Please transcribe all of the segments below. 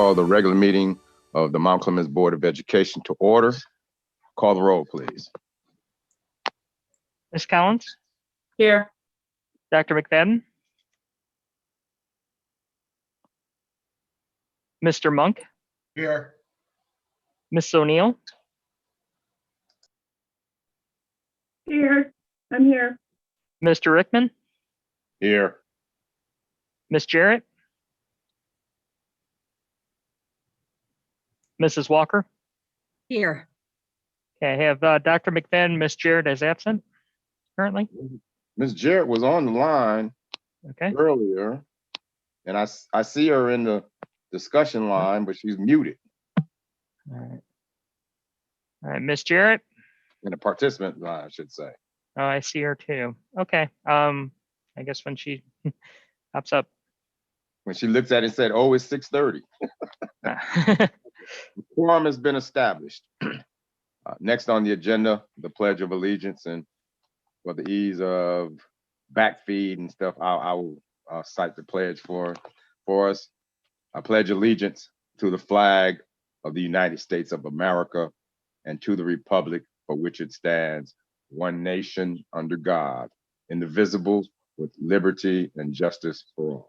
call the regular meeting of the Mount Clemens Board of Education to order. Call the roll, please. Ms. Collins? Here. Dr. McFadden? Mr. Monk? Here. Ms. O'Neill? Here. I'm here. Mr. Rickman? Here. Ms. Jarrett? Mrs. Walker? Here. Okay, I have Dr. McFadden, Ms. Jarrett as absent currently. Ms. Jarrett was on the line Okay, earlier, and I see her in the discussion line, but she's muted all right. All right, Ms. Jarrett? in the participant line, I should say. Oh, I see her too. Okay, I guess when she pops up. When she looks at it and said, oh, it's 6:30. The quorum has been established. Next on the agenda, the Pledge of Allegiance, and for the ease of backfeed and stuff, I will cite the pledge for us. I pledge allegiance to the flag of the United States of America and to the republic for which it stands, one nation under God, indivisible, with liberty and justice for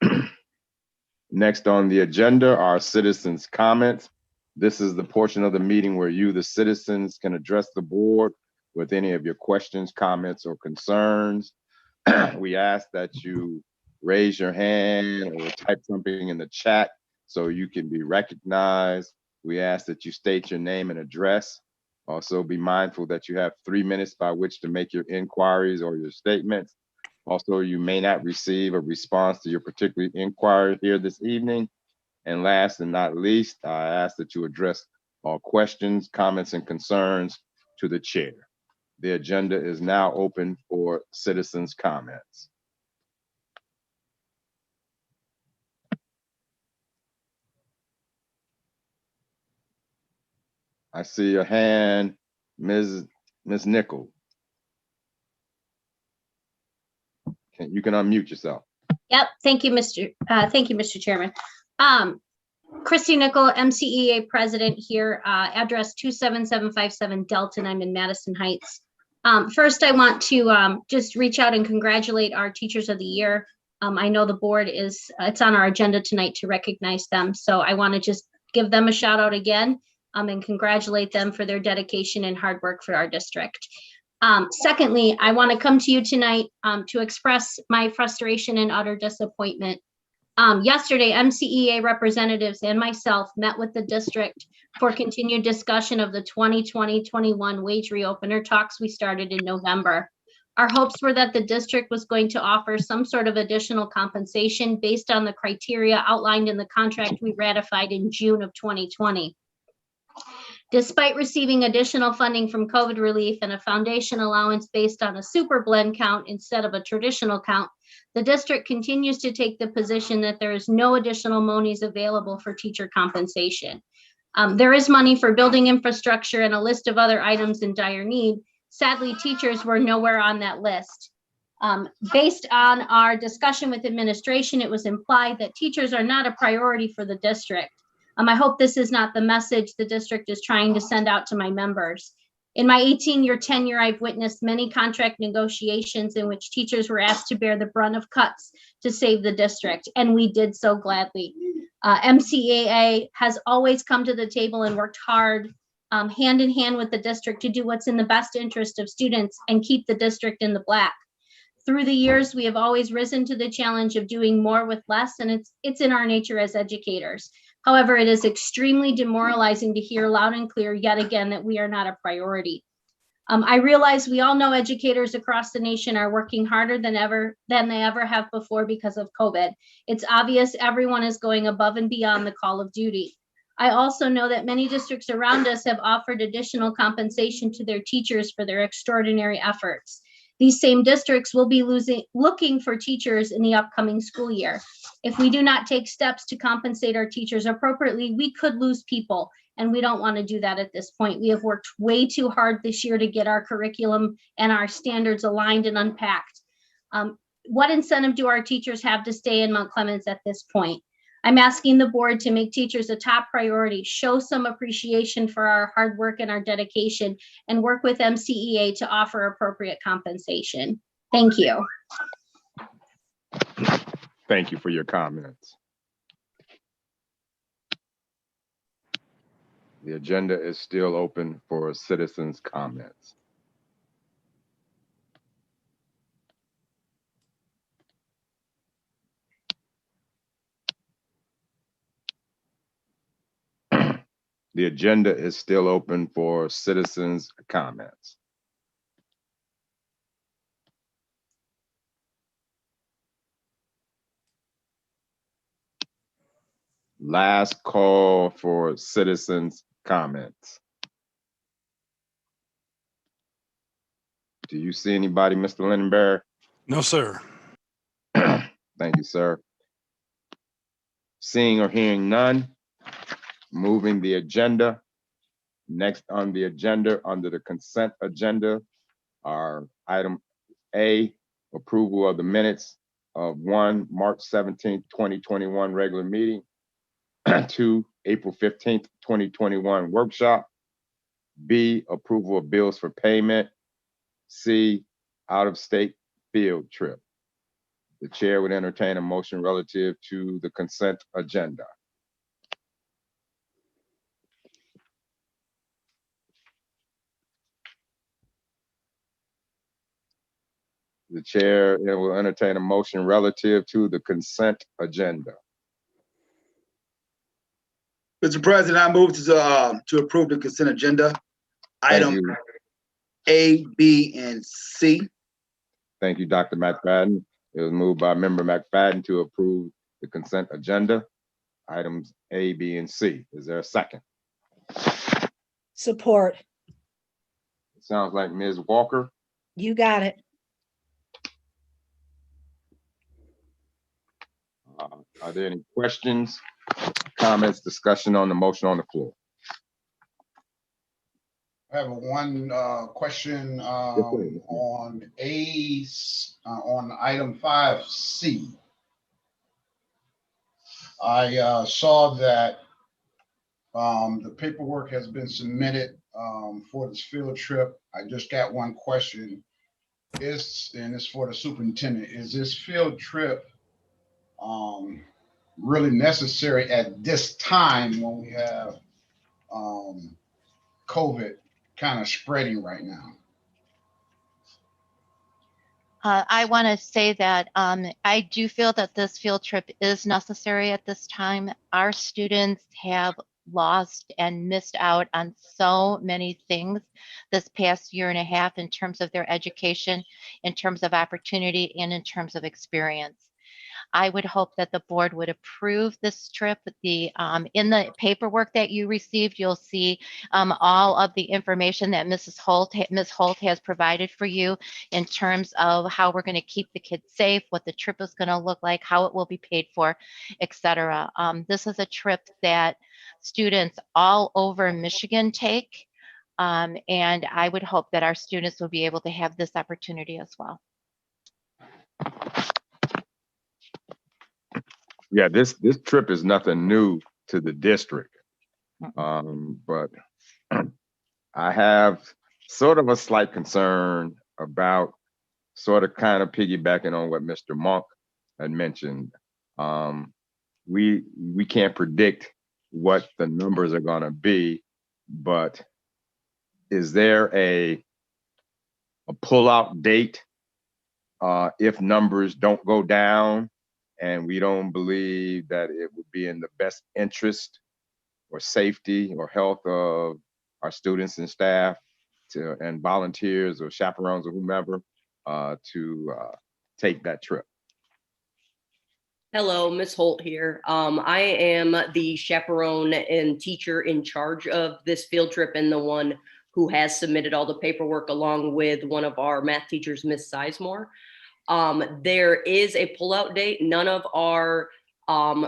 all. Next on the agenda are citizens' comments. This is the portion of the meeting where you, the citizens, can address the board with any of your questions, comments, or concerns. We ask that you raise your hand or type something in the chat so you can be recognized. We ask that you state your name and address. Also, be mindful that you have 3 minutes by which to make your inquiries or your statements. Also, you may not receive a response to your particular inquiry here this evening. And last and not least, I ask that you address all questions, comments, and concerns to the chair. The agenda is now open for citizens' comments. I see a hand, Ms. Nichol. You can unmute yourself. Yep. Thank you, Mr. Chairman. Christy Nichol, MCEA president here, address 27757 Delton. I'm in Madison Heights. First, I want to just reach out and congratulate our Teachers of the Year. I know the board it's on our agenda tonight to recognize them. So I want to just give them a shout out again and congratulate them for their dedication and hard work for our district. Secondly, I want to come to you tonight to express my frustration and utter disappointment. Yesterday, MCEA representatives and myself met with the district for continued discussion of the 2020-21 wage reopener talks we started in November. Our hopes were that the district was going to offer some sort of additional compensation based on the criteria outlined in the contract we ratified in June of 2020. Despite receiving additional funding from COVID relief and a foundation allowance based on a super blend count instead of a traditional count, the district continues to take the position that there is no additional monies available for teacher compensation. There is money for building infrastructure and a list of other items in dire need. Sadly, teachers were nowhere on that list. Based on our discussion with administration, it was implied that teachers are not a priority for the district. I hope this is not the message the district is trying to send out to my members. In my 18-year tenure, I've witnessed many contract negotiations in which teachers were asked to bear the brunt of cuts to save the district, and we did so gladly. MCEA has always come to the table and worked hard, hand in hand with the district, to do what's in the best interest of students and keep the district in the black. Through the years, we have always risen to the challenge of doing more with less, and it's in our nature as educators. However, it is extremely demoralizing to hear loud and clear yet again that we are not a priority. I realize we all know educators across the nation are working harder than they ever have before because of COVID. It's obvious everyone is going above and beyond the call of duty. I also know that many districts around us have offered additional compensation to their teachers for their extraordinary efforts. These same districts will be looking for teachers in the upcoming school year. If we do not take steps to compensate our teachers appropriately, we could lose people, and we don't want to do that at this point. We have worked way too hard this year to get our curriculum and our standards aligned and unpacked. What incentive do our teachers have to stay in Mount Clemens at this point? I'm asking the board to make teachers a top priority, show some appreciation for our hard work and our dedication, and work with MCEA to offer appropriate compensation. Thank you. Thank you for your comments. The agenda is still open for citizens' comments. The agenda is still open for citizens' comments. Last call for citizens' comments. Do you see anybody, Mr. Lindenberg? No, sir. Thank you, sir. Seeing or hearing none, moving the agenda. Next on the agenda, under the consent agenda, are item A, approval of the minutes of 1, March 17th, 2021 regular meeting, 2, April 15th, 2021 workshop, B, approval of bills for payment, C, out-of-state field trip. The chair would entertain a motion relative to the consent agenda. The chair will entertain a motion relative to the consent agenda. Mr. President, I move to approve the consent agenda, Thank item you. A, B, and C. Thank you, Dr. McFadden. It was moved by Member McFadden to approve the consent agenda, items A, B, and C. Is there a second? Support. It sounds like Ms. Walker. You got it. Are there any questions, comments, discussion on the motion on the floor? I have one question please. on on item 5C. I saw that the paperwork has been submitted for this field trip. I just got one question. And it's for the superintendent. Is this field trip really necessary at this time when we have COVID kind of spreading right now? I want to say that I do feel that this field trip is necessary at this time. Our students have lost and missed out on so many things this past year and a half in terms of their education, in terms of opportunity, and in terms of experience. I would hope that the board would approve this trip. In the paperwork that you received, you'll see all of the information that Ms. Holt has provided for you in terms of how we're going to keep the kids safe, what the trip is going to look like, how it will be paid for, etc. This is a trip that students all over Michigan take, and I would hope that our students will be able to have this opportunity as well. Yeah, this trip is nothing new to the district. But I have sort of a slight concern about sort of kind of piggybacking on what Mr. Monk had mentioned. We can't predict what the numbers are gonna be, but is there a pullout date if numbers don't go down? And we don't believe that it would be in the best interest or safety or health of our students and staff and volunteers or chaperones or whomever to take that trip. Hello, Ms. Holt here. I am the chaperone and teacher in charge of this field trip and the one who has submitted all the paperwork along with one of our math teachers, Ms. Sizemore. There is a pullout date. None of our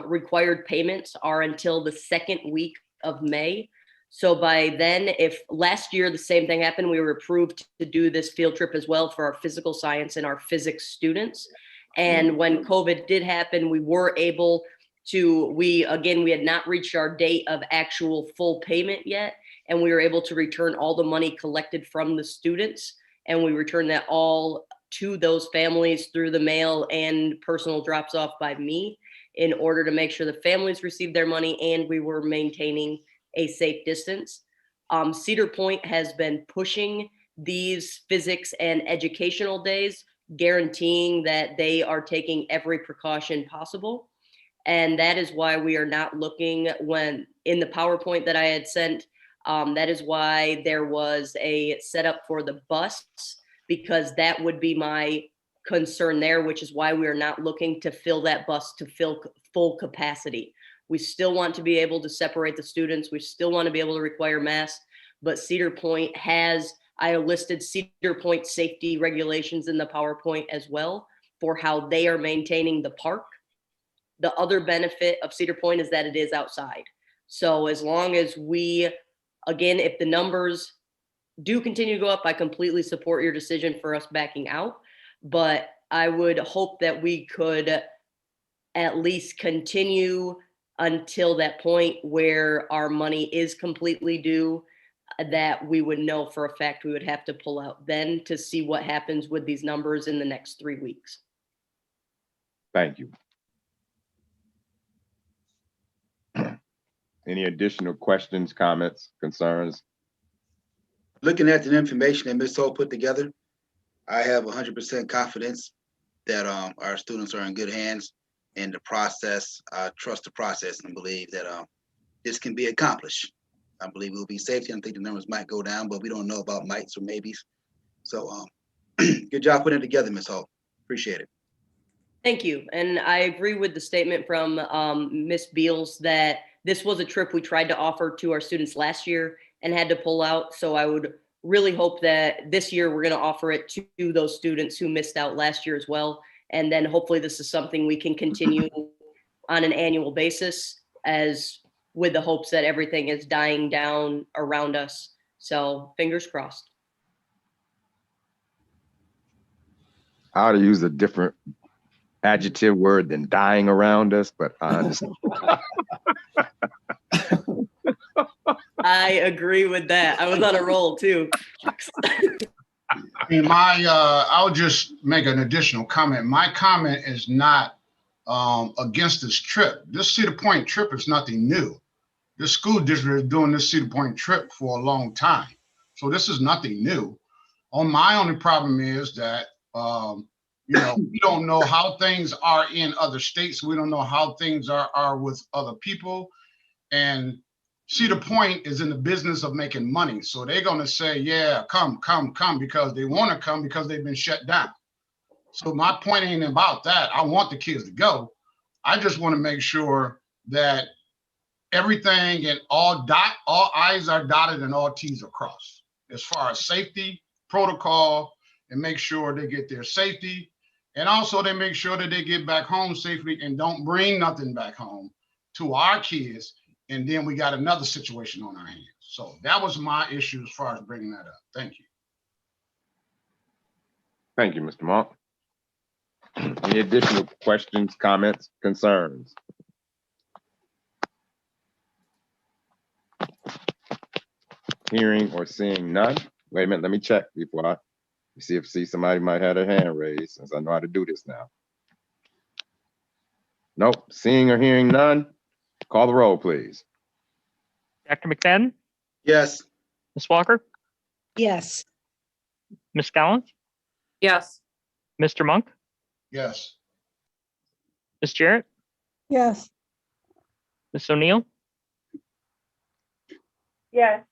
required payments are until the second week of May. So by then, if last year the same thing happened, we were approved to do this field trip as well for our physical science and our physics students. And when COVID did happen, we were able we had not reached our date of actual full payment yet. And we were able to return all the money collected from the students. And we returned that all to those families through the mail and personal drops off by me in order to make sure the families received their money and we were maintaining a safe distance. Cedar Point has been pushing these physics and educational days, guaranteeing that they are taking every precaution possible. And that is why we are not looking when in the PowerPoint that I had sent, that is why there was a setup for the bus, because that would be my concern there, which is why we are not looking to fill that bus to full capacity. We still want to be able to separate the students. We still want to be able to require masks, but Cedar Point I listed Cedar Point safety regulations in the PowerPoint as well for how they are maintaining the park. The other benefit of Cedar Point is that it is outside. So as long as again, if the numbers do continue to go up, I completely support your decision for us backing out. But I would hope that we could at least continue until that point where our money is completely due, that we would know for a fact we would have to pull out then to see what happens with these numbers in the next 3 weeks. Thank you. Any additional questions, comments, concerns? Looking at the information that Ms. Holt put together, I have 100% confidence that our students are in good hands and the process. I trust the process and believe that this can be accomplished. I believe we'll be safe. I think the numbers might go down, but we don't know about mights or maybes. So good job putting it together, Ms. Holt. Appreciate it. Thank you. And I agree with the statement from Ms. Beals that this was a trip we tried to offer to our students last year and had to pull out. So I would really hope that this year we're going to offer it to those students who missed out last year as well. And then hopefully this is something we can continue on an annual basis, as with the hopes that everything is dying down around us. So fingers crossed. I ought to use a different adjective word than dying around us, but I understand. I agree with that. I was on a roll too. I mean, I'll just make an additional comment. My comment is not against this trip. This Cedar Point trip is nothing new. This school district is doing this Cedar Point trip for a long time. So this is nothing new. My only problem is that, we don't know how things are in other states. We don't know how things are with other people. And Cedar Point is in the business of making money. So they're going to say, yeah, come, because they want to come because they've been shut down. So my point ain't about that. I want the kids to go. I just want to make sure that everything and all I's are dotted and all T's are crossed as far as safety, protocol, and make sure they get their safety. And also they make sure that they get back home safely and don't bring nothing back home to our kids. And then we got another situation on our hands. So that was my issue as far as bringing that up. Thank you. Thank you, Mr. Monk. Any additional questions, comments, concerns? Hearing or seeing none? Wait a minute, let me check before I see somebody might have their hand raised, since I know how to do this now. Nope, seeing or hearing none? Call the roll, please. Dr. McFadden, Yes. Ms. Walker, Yes. Ms. Collins, Yes. Mr. Monk, Yes. Ms. Jarrett, Yes. Ms. O'Neill, Yes.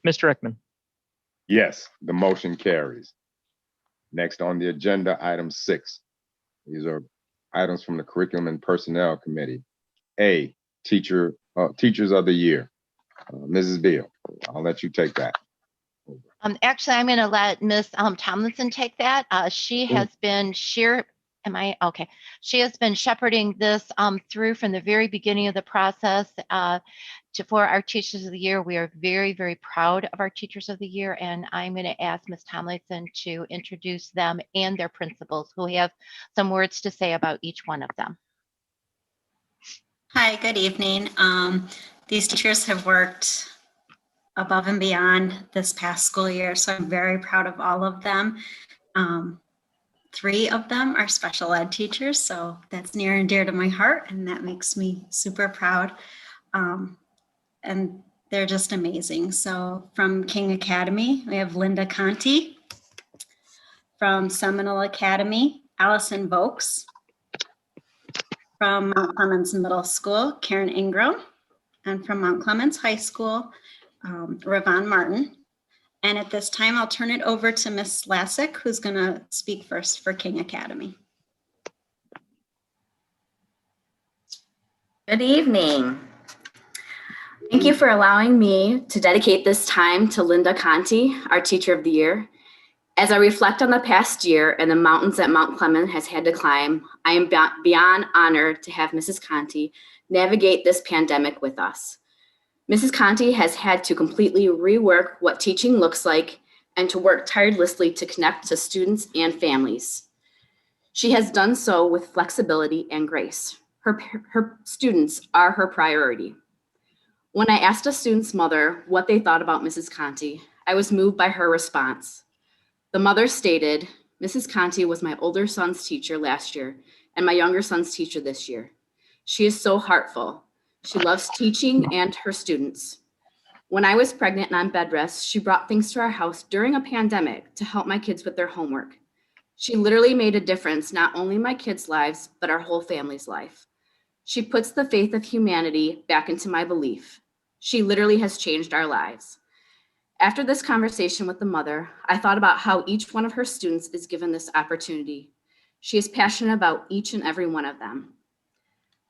Mr. Ekman. Yes, the motion carries. Next on the agenda, item 6. These are items from the Curriculum and Personnel Committee. A, Teachers of the Year. Mrs. Beal, I'll let you take that. Actually, I'm going to let Miss Tomlinson take that. She has been She has been shepherding this through from the very beginning of the process for our Teachers of the Year. We are very, very proud of our Teachers of the Year, and I'm going to ask Ms. Tomlinson to introduce them and their principals, who have some words to say about each one of them. Hi, good evening. These teachers have worked above and beyond this past school year, so I'm very proud of all of them. 3 of them are special ed teachers, so that's near and dear to my heart, and that makes me super proud. And they're just amazing. So from King Academy, we have Linda Conti. From Seminal Academy, Allison Volks. From Mount Clemens Middle School, Karen Ingram. And from Mount Clemens High School, Ravon Martin. And at this time, I'll turn it over to Ms. Lassick, who's going to speak first for King Academy. Good evening. Thank you for allowing me to dedicate this time to Linda Conti, our Teacher of the Year. As I reflect on the past year and the mountains that Mount Clemens has had to climb, I am beyond honored to have Mrs. Conti navigate this pandemic with us. Mrs. Conti has had to completely rework what teaching looks like and to work tirelessly to connect to students and families. She has done so with flexibility and grace. Her students are her priority. When I asked a student's mother what they thought about Mrs. Conti, I was moved by her response. The mother stated, "Mrs. Conti was my older son's teacher last year and my younger son's teacher this year. She is so heartful. She loves teaching and her students. When I was pregnant and on bed rest, she brought things to our house during a pandemic to help my kids with their homework. She literally made a difference, not only in my kids' lives, but our whole family's life. She puts the faith of humanity back into my belief. She literally has changed our lives." After this conversation with the mother, I thought about how each one of her students is given this opportunity. She is passionate about each and every one of them.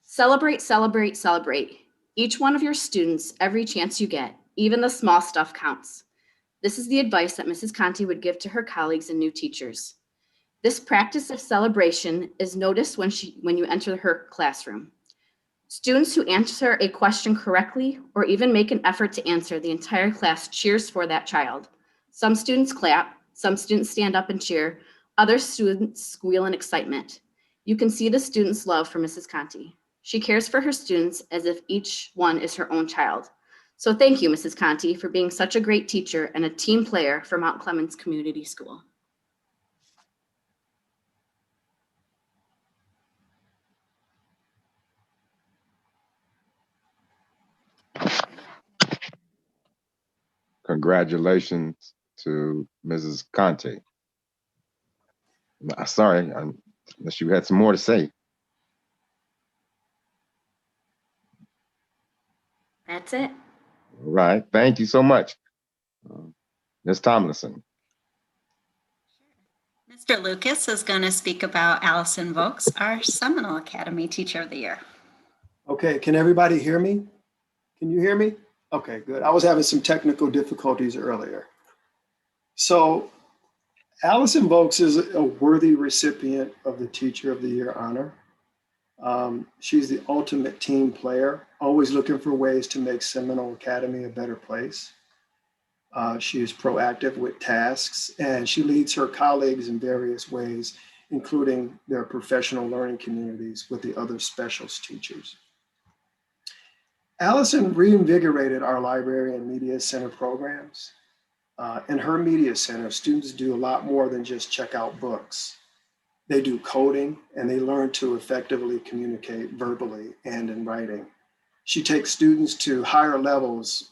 Celebrate, celebrate, celebrate. Each one of your students, every chance you get, even the small stuff counts. This is the advice that Mrs. Conti would give to her colleagues and new teachers. This practice of celebration is noticed when you enter her classroom. Students who answer a question correctly or even make an effort to answer, the entire class cheers for that child. Some students clap, some students stand up and cheer, other students squeal in excitement. You can see the students' love for Mrs. Conti. She cares for her students as if each one is her own child. So thank you, Mrs. Conti, for being such a great teacher and a team player for Mount Clemens Community School. Congratulations to Mrs. Conte. Sorry, unless you had some more to say. That's it. All right, thank you so much. Ms. Tomlinson. Mr. Lucas is going to speak about Allison Volks, our Seminole Academy Teacher of the Year. Okay, can everybody hear me? Can you hear me? Okay, good. I was having some technical difficulties earlier. So Allison Volks is a worthy recipient of the Teacher of the Year honor. She's the ultimate team player, always looking for ways to make Seminole Academy a better place. She is proactive with tasks, and she leads her colleagues in various ways, including their professional learning communities with the other specials teachers. Allison reinvigorated our library and media center programs. In her media center, students do a lot more than just check out books. They do coding, and they learn to effectively communicate verbally and in writing. She takes students to higher levels,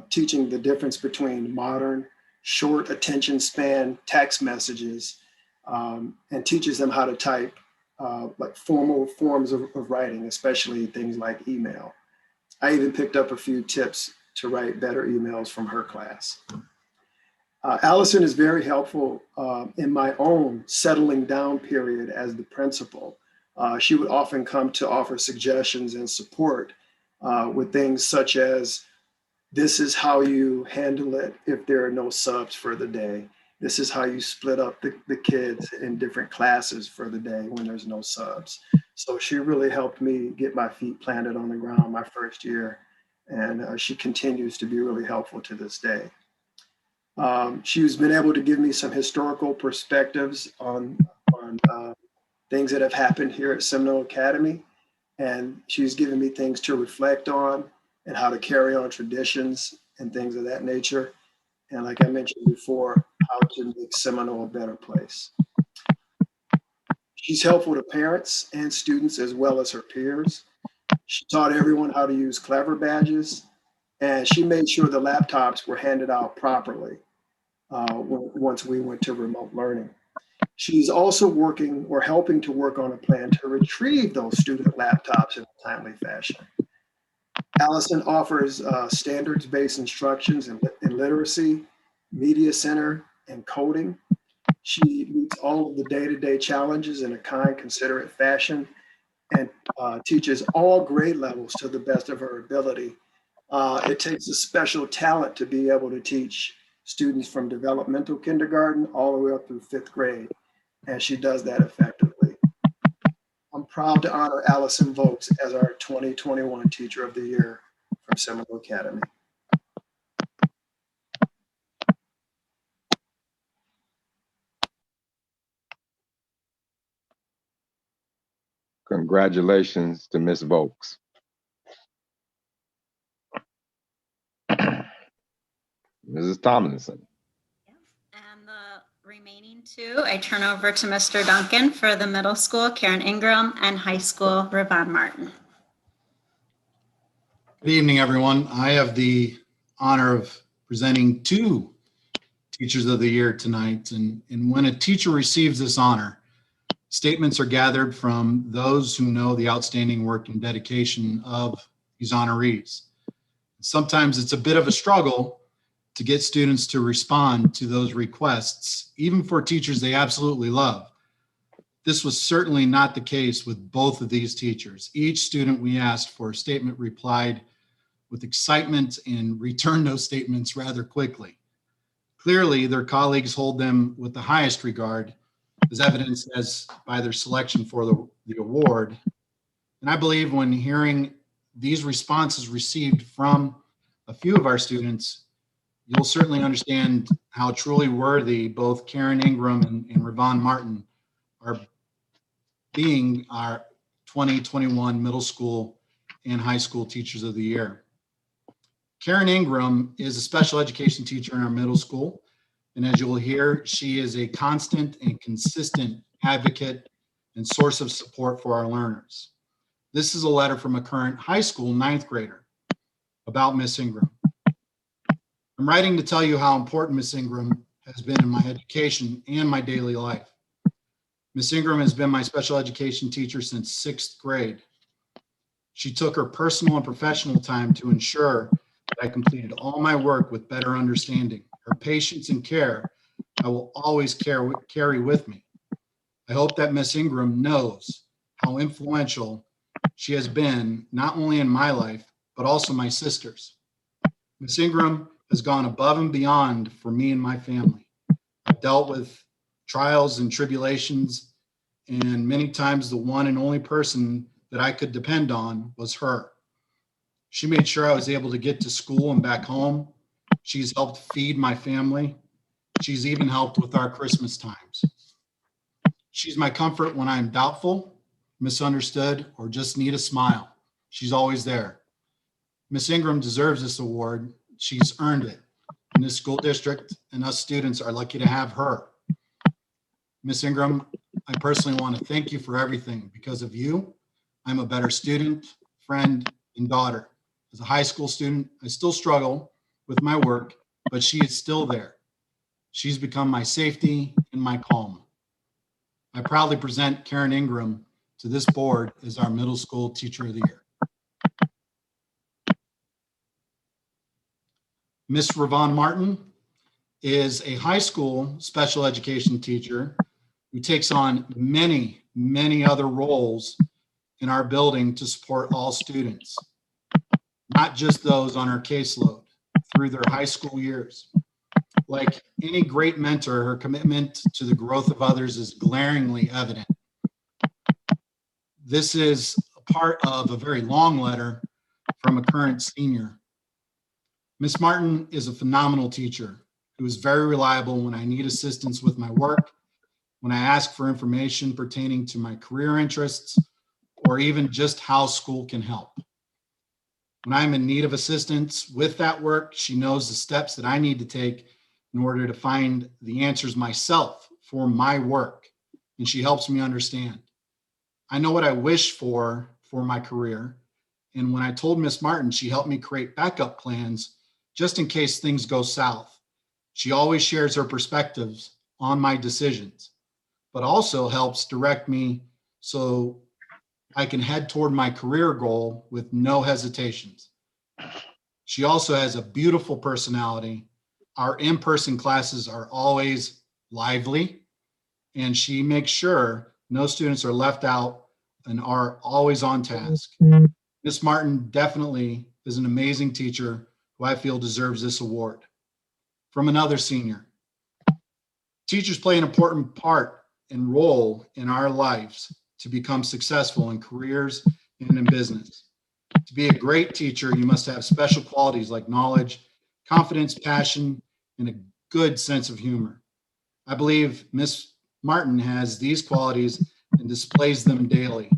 teaching the difference between modern, short attention span text messages, and teaches them how to type like formal forms of writing, especially things like email. I even picked up a few tips to write better emails from her class. Allison is very helpful in my own settling down period as the principal. She would often come to offer suggestions and support with things such as, this is how you handle it if there are no subs for the day. This is how you split up the kids in different classes for the day when there's no subs. So she really helped me get my feet planted on the ground my first year, and she continues to be really helpful to this day. She's been able to give me some historical perspectives on things that have happened here at Seminole Academy. And she's given me things to reflect on and how to carry on traditions and things of that nature. And like I mentioned before, how to make Seminole a better place. She's helpful to parents and students as well as her peers. She taught everyone how to use Clever badges, and she made sure the laptops were handed out properly once we went to remote learning. She's also working or helping to work on a plan to retrieve those student laptops in a timely fashion. Allison offers standards-based instructions in literacy, media center, and coding. She meets all of the day-to-day challenges in a kind, considerate fashion, and teaches all grade levels to the best of her ability. It takes a special talent to be able to teach students from developmental kindergarten all the way up through 5th grade, and she does that effectively. I'm proud to honor Allison Volks as our 2021 Teacher of the Year from Seminole Academy. Congratulations to Ms. Volks. Mrs. Tomlinson. And the remaining two, I turn over to Mr. Duncan for the middle school, Karen Ingram, and high school, Ravon Martin. Good evening, everyone. I have the honor of presenting 2 Teachers of the Year tonight. And when a teacher receives this honor, statements are gathered from those who know the outstanding work and dedication of these honorees. Sometimes it's a bit of a struggle to get students to respond to those requests, even for teachers they absolutely love. This was certainly not the case with both of these teachers. Each student we asked for a statement replied with excitement and returned those statements rather quickly. Clearly, their colleagues hold them with the highest regard, as evidenced as by their selection for the award. And I believe when hearing these responses received from a few of our students, you'll certainly understand how truly worthy both Karen Ingram and Ravon Martin are being our 2021 middle school and high school Teachers of the Year. Karen Ingram is a special education teacher in our middle school. And as you will hear, she is a constant and consistent advocate and source of support for our learners. This is a letter from a current high school 9th grader about Miss Ingram. I'm writing to tell you how important Miss Ingram has been in my education and my daily life. Miss Ingram has been my special education teacher since 6th grade. She took her personal and professional time to ensure that I completed all my work with better understanding. Her patience and care I will always carry with me. I hope that Miss Ingram knows how influential she has been, not only in my life, but also my sister's. Miss Ingram has gone above and beyond for me and my family. I've dealt with trials and tribulations, and many times the one and only person that I could depend on was her. She made sure I was able to get to school and back home. She's helped feed my family. She's even helped with our Christmas times. She's my comfort when I'm doubtful, misunderstood, or just need a smile. She's always there. Miss Ingram deserves this award. She's earned it. And this school district and us students are lucky to have her. Miss Ingram, I personally want to thank you for everything. Because of you, I'm a better student, friend, and daughter. As a high school student, I still struggle with my work, but she is still there. She's become my safety and my calm. I proudly present Karen Ingram to this board as our middle school Teacher of the Year. Miss Ravon Martin is a high school special education teacher who takes on many, many other roles in our building to support all students, not just those on her caseload through their high school years. Like any great mentor, her commitment to the growth of others is glaringly evident. This is a part of a very long letter from a current senior. Miss Martin is a phenomenal teacher who is very reliable when I need assistance with my work, when I ask for information pertaining to my career interests, or even just how school can help. When I'm in need of assistance with that work, she knows the steps that I need to take in order to find the answers myself for my work, and she helps me understand. I know what I wish for my career, and when I told Miss Martin, she helped me create backup plans just in case things go south. She always shares her perspectives on my decisions, but also helps direct me so I can head toward my career goal with no hesitations. She also has a beautiful personality. Our in-person classes are always lively, and she makes sure no students are left out and are always on task. Miss Martin definitely is an amazing teacher who I feel deserves this award. From another senior, teachers play an important part and role in our lives to become successful in careers and in business. To be a great teacher, you must have special qualities like knowledge, confidence, passion, and a good sense of humor. I believe Miss Martin has these qualities and displays them daily.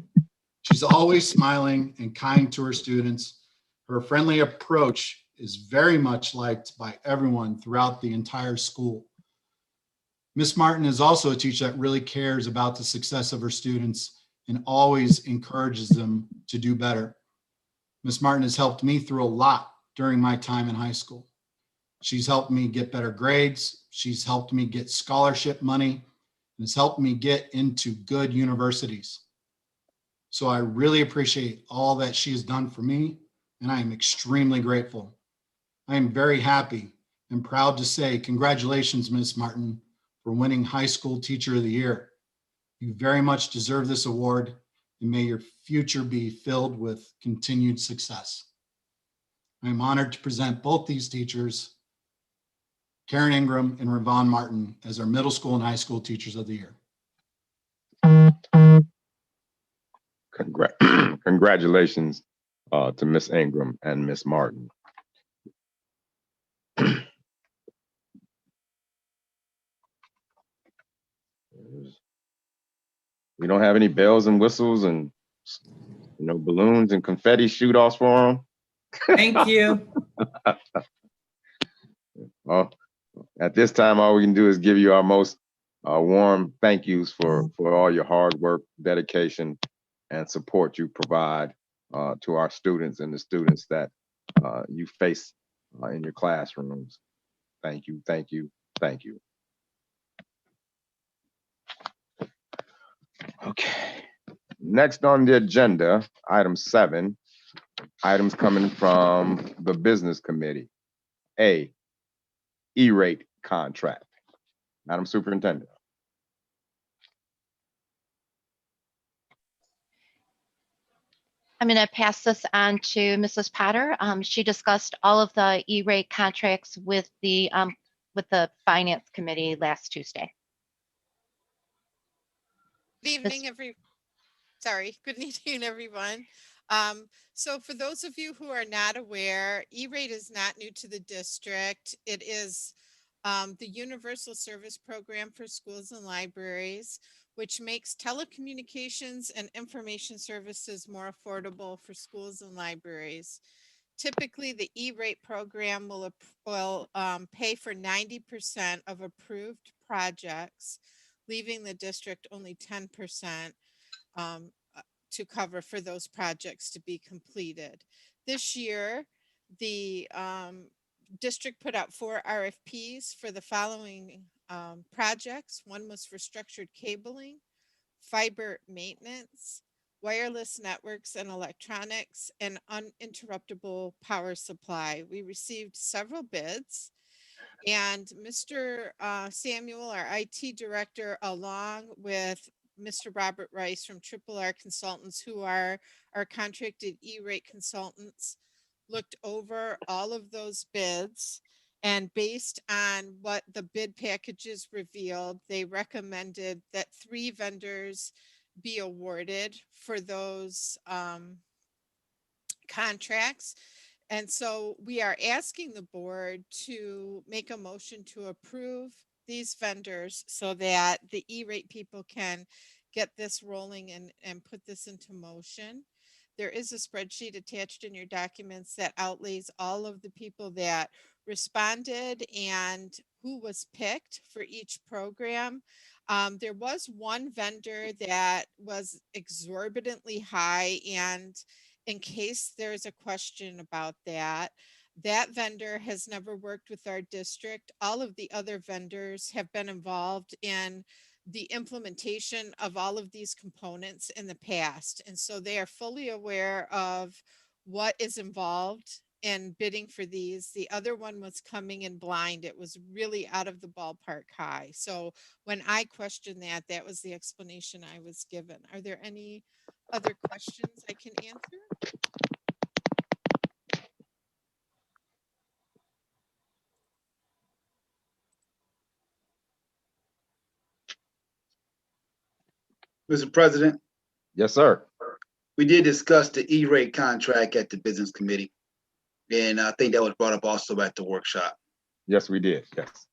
She's always smiling and kind to her students. Her friendly approach is very much liked by everyone throughout the entire school. Miss Martin is also a teacher that really cares about the success of her students and always encourages them to do better. Miss Martin has helped me through a lot during my time in high school. She's helped me get better grades. She's helped me get scholarship money and has helped me get into good universities. So I really appreciate all that she has done for me, and I am extremely grateful. I am very happy and proud to say congratulations, Ms. Martin, for winning High School Teacher of the Year. You very much deserve this award, and may your future be filled with continued success. I am honored to present both these teachers, Karen Ingram and Ravon Martin, as our middle school and high school teachers of the year. Congratulations to Miss Ingram and Miss Martin. We don't have any bells and whistles and balloons and confetti shoot offs for them. Thank you. Well, at this time, all we can do is give you our most warm thank yous for all your hard work, dedication, and support you provide to our students and the students that you face in your classrooms. Thank you, thank you, thank you. Okay. Next on the agenda, item 7, items coming from the Business Committee. A, E-rate contract. Madam Superintendent. I'm going to pass this on to Mrs. Potter. She discussed all of the E-rate contracts with the Finance Committee last Tuesday. Good evening, good evening, everyone. So for those of you who are not aware, E-rate is not new to the district. It is the Universal Service Program for Schools and Libraries, which makes telecommunications and information services more affordable for schools and libraries. Typically, the E-rate program will pay for 90% of approved projects, leaving the district only 10% to cover for those projects to be completed. This year, the district put out 4 RFPs for the following projects. One was for structured cabling, fiber maintenance, wireless networks and electronics, and uninterruptible power supply. We received several bids, and Mr. Samuel, our IT director, along with Mr. Robert Rice from R Consultants, who are our contracted E-rate consultants, looked over all of those bids, and based on what the bid packages revealed, they recommended that 3 vendors be awarded for those contracts. And so we are asking the board to make a motion to approve these vendors so that the E-rate people can get this rolling and put this into motion. There is a spreadsheet attached in your documents that outlays all of the people that responded and who was picked for each program. There was one vendor that was exorbitantly high, and in case there's a question about that, that vendor has never worked with our district. All of the other vendors have been involved in the implementation of all of these components in the past. And so they are fully aware of what is involved in bidding for these. The other one was coming in blind. It was really out of the ballpark high. So when I questioned that, that was the explanation I was given. Are there any other questions I can answer? Mr. President, Yes, sir. we did discuss the E-rate contract at the business committee. And I think that was brought up also at the workshop. Yes, we did. Yes.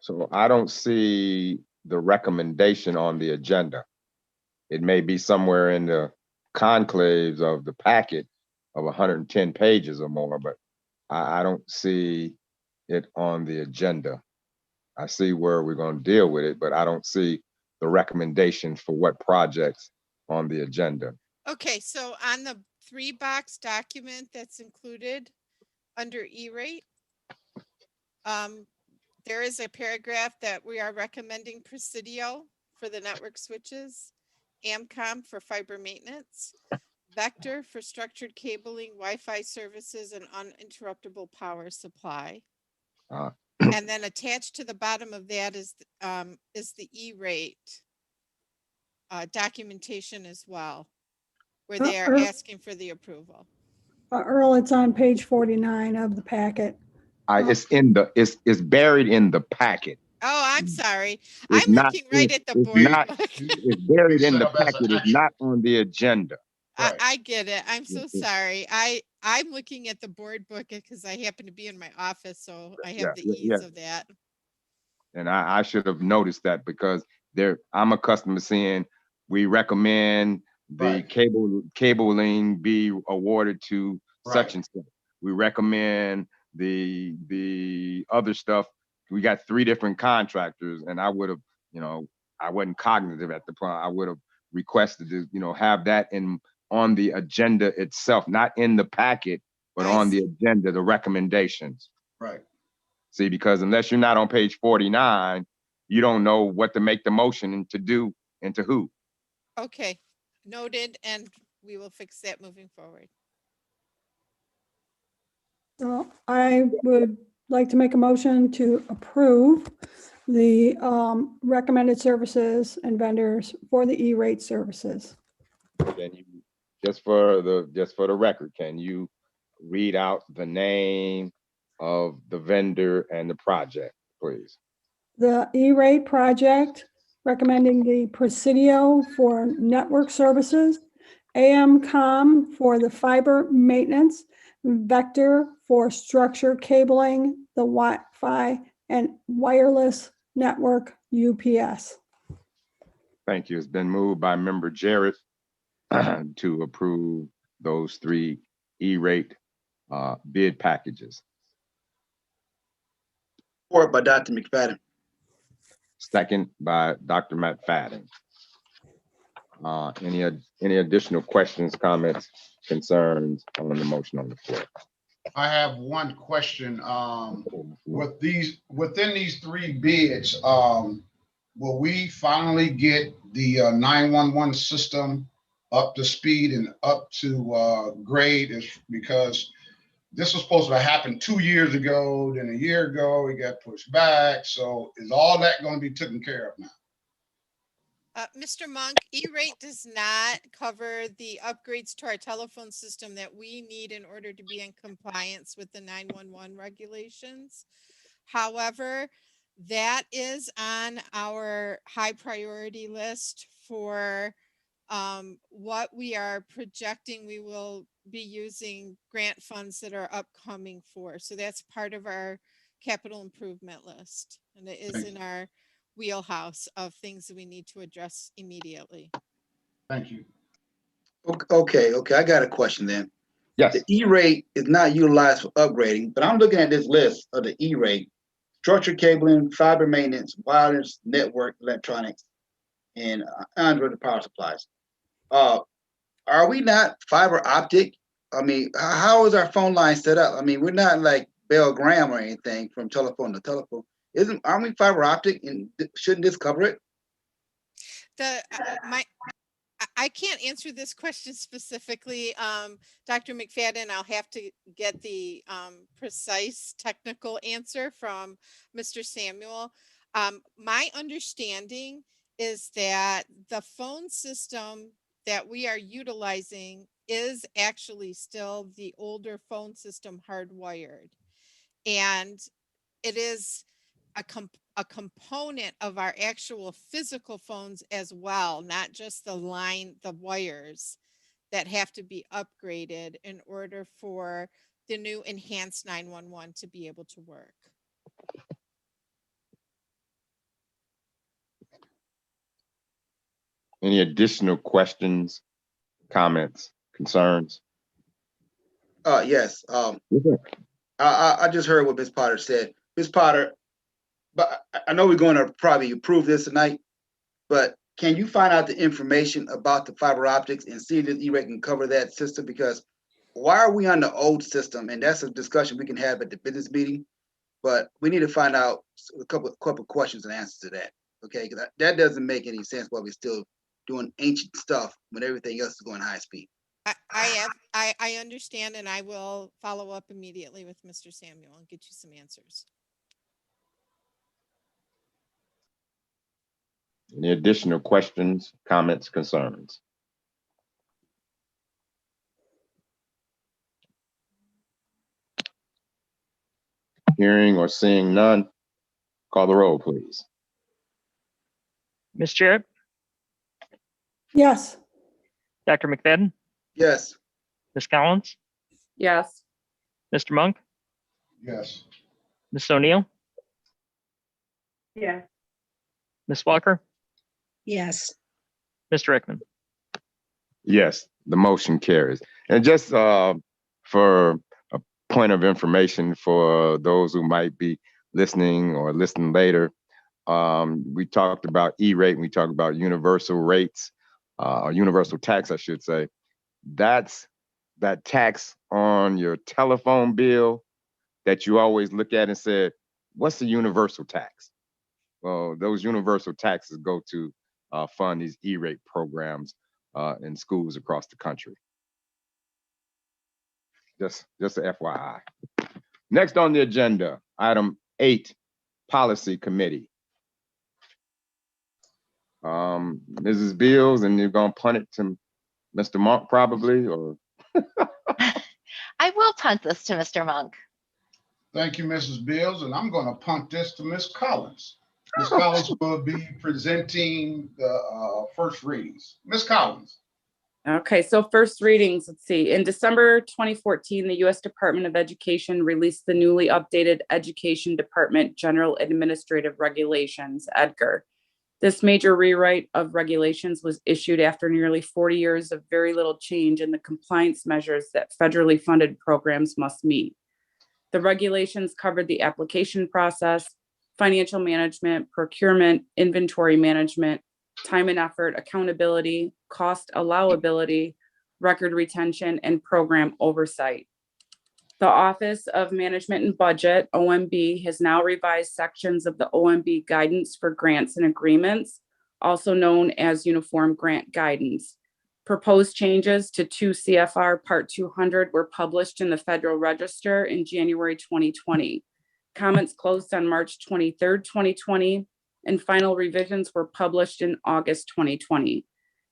So I don't see the recommendation on the agenda. It may be somewhere in the conclaves of the packet of 110 pages or more, but I don't see it on the agenda. I see where we're going to deal with it, but I don't see the recommendations for what projects on the agenda. Okay, so on the 3-box document that's included under E-rate, there is a paragraph that we are recommending Presidio for the network switches, Amcom for fiber maintenance, Vector for structured cabling, Wi-Fi services, and uninterruptible power supply. And then attached to the bottom of that is the E-rate documentation as well, where they are asking for the approval. Earl, it's on page 49 of the packet. It's buried in the packet. Oh, I'm sorry. It's I'm not, looking right at the board book. It's buried in the packet. It's not on the agenda. I get it. I'm so sorry. I'm looking at the board book because I happen to be in my office, so I have the ease of that. And I should have noticed that because I'm accustomed to seeing we recommend the cabling be awarded to such and such. We recommend the other stuff. We got 3 different contractors, and I would have, I wasn't cognitive at the point. I would have requested to, have that on the agenda itself, not in the packet, but on the agenda, the recommendations. Right. See, because unless you're not on page 49, you don't know what to make the motion and to do and to who. Okay, noted, and we will fix that moving forward. So I would like to make a motion to approve the recommended services and vendors for the E-rate services. Can you, just for the record, can you read out the name of the vendor and the project, please? The E-rate project, recommending the Presidio for network services, Amcom for the fiber maintenance, Vector for structured cabling, the Wi-Fi and wireless network UPS. Thank you. It's been moved by member Jarrett to approve those 3 E-rate bid packages. Support by Dr. McFadden. Second by Dr. McFadden. Any additional questions, comments, concerns on the motion on the floor? I have one question. Within these 3 bids, will we finally get the 911 system up to speed and up to grade? Because this was supposed to happen 2 years ago, then a year ago, it got pushed back. So is all that going to be taken care of now? Mr. Monk, E-rate does not cover the upgrades to our telephone system that we need in order to be in compliance with the 911 regulations. However, that is on our high priority list for what we are projecting we will be using grant funds that are upcoming for. So that's part of our capital improvement list. And it is in our wheelhouse of things that we need to address immediately. Thank you. Okay, I got a question then. Yes. The E-rate is not utilized for upgrading, but I'm looking at this list of the E-rate: structured cabling, fiber maintenance, wireless network electronics, and Android power supplies. Are we not fiber optic? I mean, how is our phone line set up? I mean, we're not like Bell Graham or anything from telephone to telephone. Aren't we fiber optic, and shouldn't this cover it? I can't answer this question specifically, Dr. McFadden. I'll have to get the precise technical answer from Mr. Samuel. My understanding is that the phone system that we are utilizing is actually still the older phone system hardwired. And it is a component of our actual physical phones as well, not just the wires that have to be upgraded in order for the new enhanced 911 to be able to work. Any additional questions, comments, concerns? Yes. I just heard what Ms. Potter said. Ms. Potter, but I know we're going to probably approve this tonight, but can you find out the information about the fiber optics and see if this E-rate can cover that system? Because why are we on the old system? And that's a discussion we can have at the business meeting, but we need to find out a couple questions and answers to that. Okay, because that doesn't make any sense why we're still doing ancient stuff when everything else is going high speed. I understand, and I will follow up immediately with Mr. Samuel and get you some answers. Any additional questions, comments, concerns? Hearing or seeing none, call the roll, please. Ms. Jarrett, Yes. Dr. McFadden, Yes. Ms. Collins, Yes. Mr. Monk, Yes. Ms. O'Neill, Yeah. Ms. Walker, Yes. Mr. Rickman. Yes, the motion carries. And just for a point of information for those who might be listening or listening later, we talked about E-rate and we talked about universal rates, or universal tax, I should say. That's that tax on your telephone bill that you always look at and say, what's the universal tax? Well, those universal taxes go to fund these E-rate programs in schools across the country. Just a FYI. Next on the agenda, item 8, Policy Committee. Mrs. Beals, and you're gonna punt it to Mr. Monk probably, or? I will punt this to Mr. Monk. Thank you, Mrs. Beals, and I'm going to punt this to Ms. Collins. Ms. Collins will be presenting the first readings. Ms. Collins. Okay, so first readings, let's see. In December 2014, the U.S. Department of Education released the newly updated Education Department General Administrative Regulations, EDGAR. This major rewrite of regulations was issued after nearly 40 years of very little change in the compliance measures that federally funded programs must meet. The regulations covered the application process, financial management, procurement, inventory management, time and effort, accountability, cost allowability, record retention, and program oversight. The Office of Management and Budget, OMB, has now revised sections of the OMB guidance for grants and agreements, also known as Uniform Grant Guidance. Proposed changes to 2 CFR Part 200 were published in the Federal Register in January 2020. Comments closed on March 23rd, 2020, and final revisions were published in August 2020.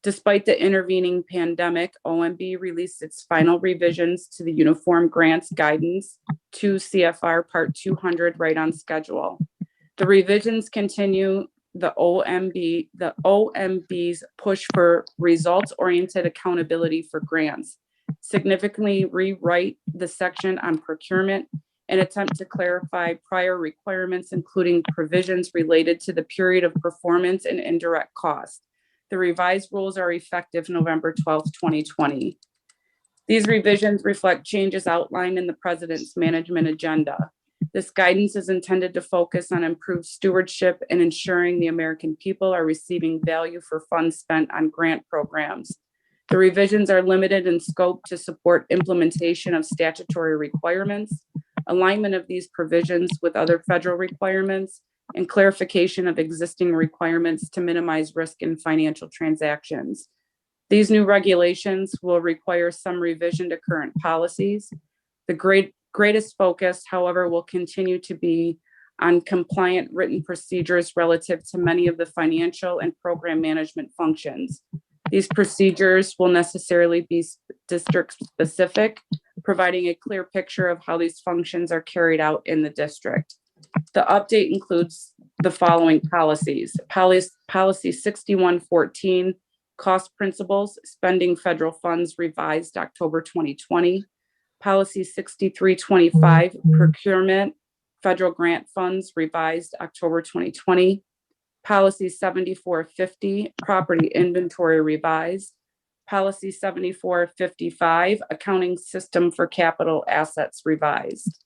Despite the intervening pandemic, OMB released its final revisions to the Uniform Grants Guidance 2 CFR Part 200 right on schedule. The revisions continue the OMB's push for results-oriented accountability for grants, significantly rewrite the section on procurement, an attempt to clarify prior requirements, including provisions related to the period of performance and indirect cost. The revised rules are effective November 12th, 2020. These revisions reflect changes outlined in the President's management agenda. This guidance is intended to focus on improved stewardship and ensuring the American people are receiving value for funds spent on grant programs. The revisions are limited in scope to support implementation of statutory requirements, alignment of these provisions with other federal requirements, and clarification of existing requirements to minimize risk in financial transactions. These new regulations will require some revision to current policies. The greatest focus, however, will continue to be on compliant written procedures relative to many of the financial and program management functions. These procedures will necessarily be district specific, providing a clear picture of how these functions are carried out in the district. The update includes the following policies. Policy 6114, cost principles, spending federal funds, revised October 2020. Policy 6325, procurement, federal grant funds, revised October 2020. Policy 7450, property inventory, revised. Policy 7455, accounting system for capital assets, revised.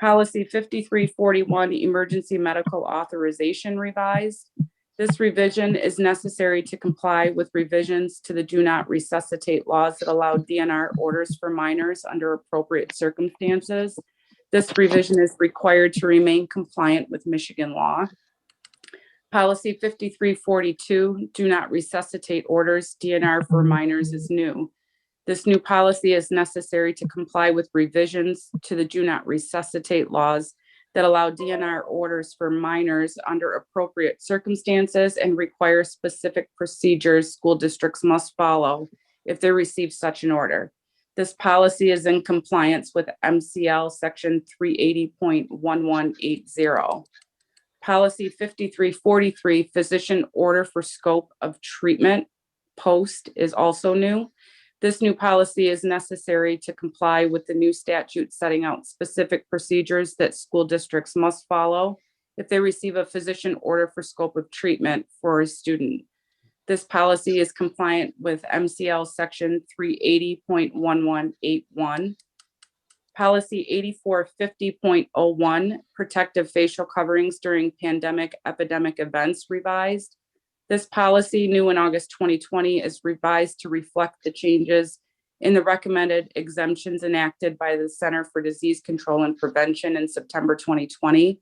Policy 5341, emergency medical authorization, revised. This revision is necessary to comply with revisions to the do not resuscitate laws that allow DNR orders for minors under appropriate circumstances. This revision is required to remain compliant with Michigan law. Policy 5342, do not resuscitate orders, DNR for minors, is new. This new policy is necessary to comply with revisions to the do not resuscitate laws that allow DNR orders for minors under appropriate circumstances and require specific procedures school districts must follow if they receive such an order. This policy is in compliance with MCL section 380.1180. Policy 5343, physician order for scope of treatment post, is also new. This new policy is necessary to comply with the new statute setting out specific procedures that school districts must follow if they receive a physician order for scope of treatment for a student. This policy is compliant with MCL section 380.1181. Policy 8450.01, protective facial coverings during pandemic epidemic events, revised. This policy, new in August 2020, is revised to reflect the changes in the recommended exemptions enacted by the Center for Disease Control and Prevention in September 2020.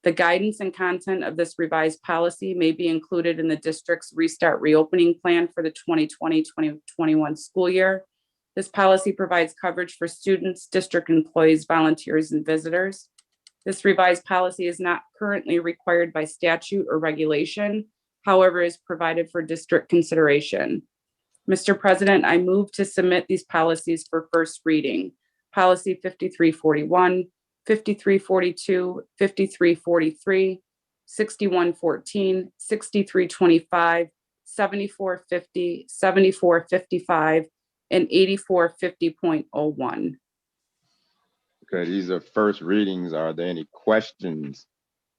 The guidance and content of this revised policy may be included in the district's Restart Reopening Plan for the 2020-2021 school year. This policy provides coverage for students, district employees, volunteers, and visitors. This revised policy is not currently required by statute or regulation, however, is provided for district consideration. Mr. President, I move to submit these policies for first reading. Policy 5341, 5342, 5343, 6114, 6325, 7450, 7455, and 8450.01. Okay, these are first readings. Are there any questions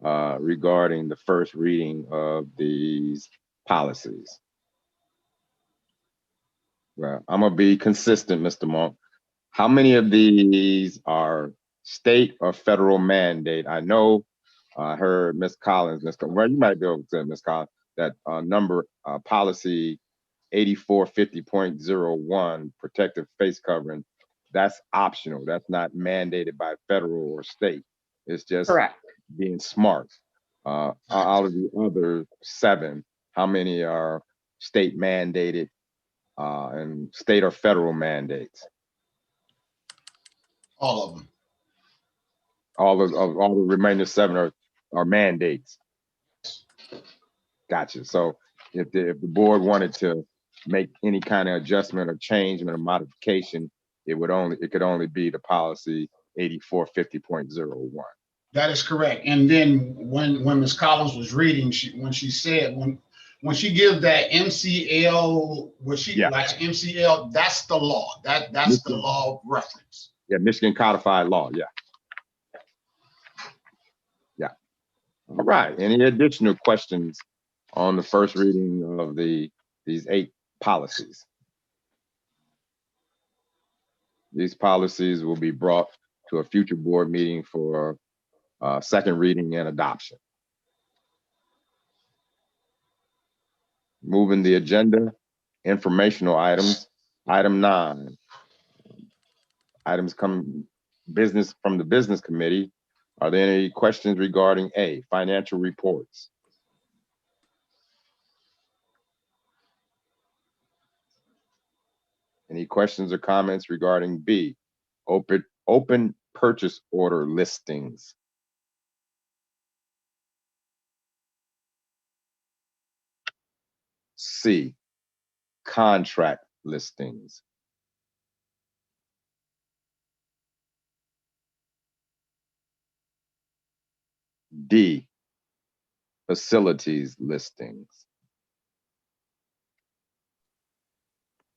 regarding the first reading of these policies? Well, I'm gonna be consistent, Mr. Monk. How many of these are state or federal mandate? I know I heard Ms. Collins, well, you might be able to say, Ms. Collins, that policy 8450.01, protective face covering, that's optional. That's not mandated by federal or state. It's just Correct. being smart. Out of the other 7, how many are state mandated and state or federal mandates? All of them. All the remaining 7 are mandates. Gotcha. So if the board wanted to make any kind of adjustment or change or modification, it could only be the policy 8450.01. That is correct. And then when Ms. Collins was reading, when she gives that MCL, MCL, that's the law. That's the law of reference. Yeah, Michigan codified law. Yeah. All right, any additional questions on the first reading of these 8 policies? These policies will be brought to a future board meeting for second reading and adoption. Moving the agenda, informational items. Item 9. Items come business from the business committee. Are there any questions regarding A, financial reports? Any questions or comments regarding B, open purchase order listings? C, contract listings. D, facilities listings.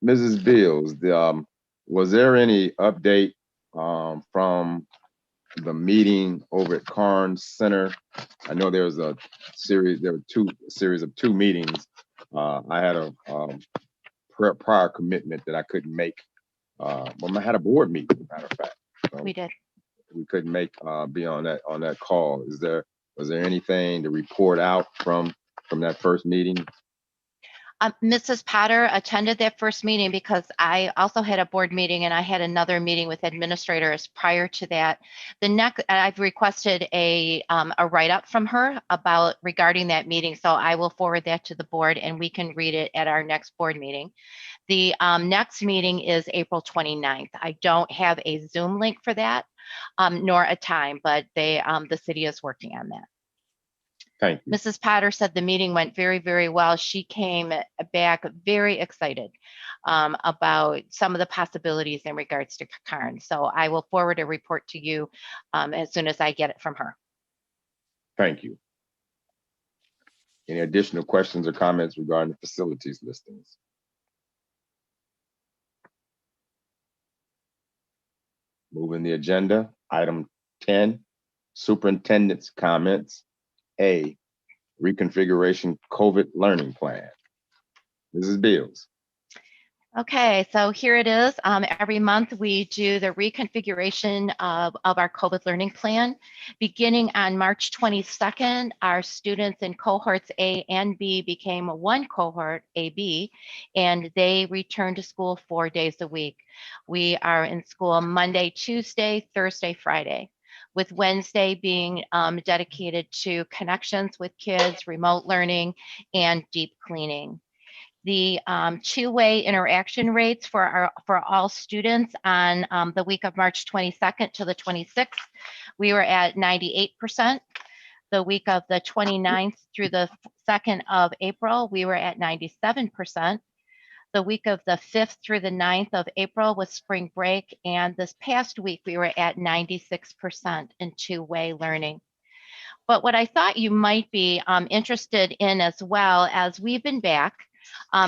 Mrs. Beals, was there any update from the meeting over at Carnes Center? I know there was a series of 2 meetings. I had a prior commitment that I couldn't make. Well, I had a board meeting, as a matter of fact. So We did. we couldn't make be on that call. Was there anything to report out from that first meeting? Mrs. Potter attended that first meeting because I also had a board meeting and I had another meeting with administrators prior to that. I've requested a write-up from her regarding that meeting, so I will forward that to the board and we can read it at our next board meeting. The next meeting is April 29th. I don't have a Zoom link for that, nor a time, but the city is working on that. Thank you. Mrs. Potter said the meeting went very, very well. She came back very excited about some of the possibilities in regards to Carnes. So I will forward a report to you as soon as I get it from her. Thank you. Any additional questions or comments regarding the facilities listings? Moving the agenda, item 10, superintendent's comments. A, reconfiguration COVID learning plan. Mrs. Beals. Okay, so here it is. Every month we do the reconfiguration of our COVID learning plan. Beginning on March 22nd, our students in cohorts A and B became one cohort, AB, and they returned to school 4 days a week. We are in school Monday, Tuesday, Thursday, Friday, with Wednesday being dedicated to connections with kids, remote learning, and deep cleaning. The two-way interaction rates for all students on the week of March 22nd to the 26th, we were at 98%. The week of the 29th through the 2nd of April, we were at 97%. The week of the 5th through the 9th of April was spring break, and this past week we were at 96% in two-way learning. But what I thought you might be interested in as well, as we've been back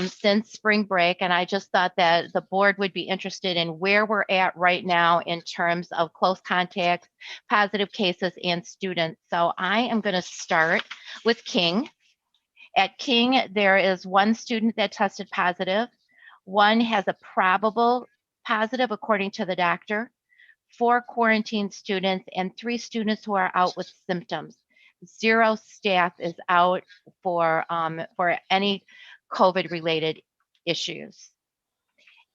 since spring break, and I just thought that the board would be interested in where we're at right now in terms of close contacts, positive cases, and students. So I am going to start with King. At King, there is one student that tested positive. One has a probable positive according to the doctor, 4 quarantined students, and 3 students who are out with symptoms. 0 staff is out for any COVID-related issues.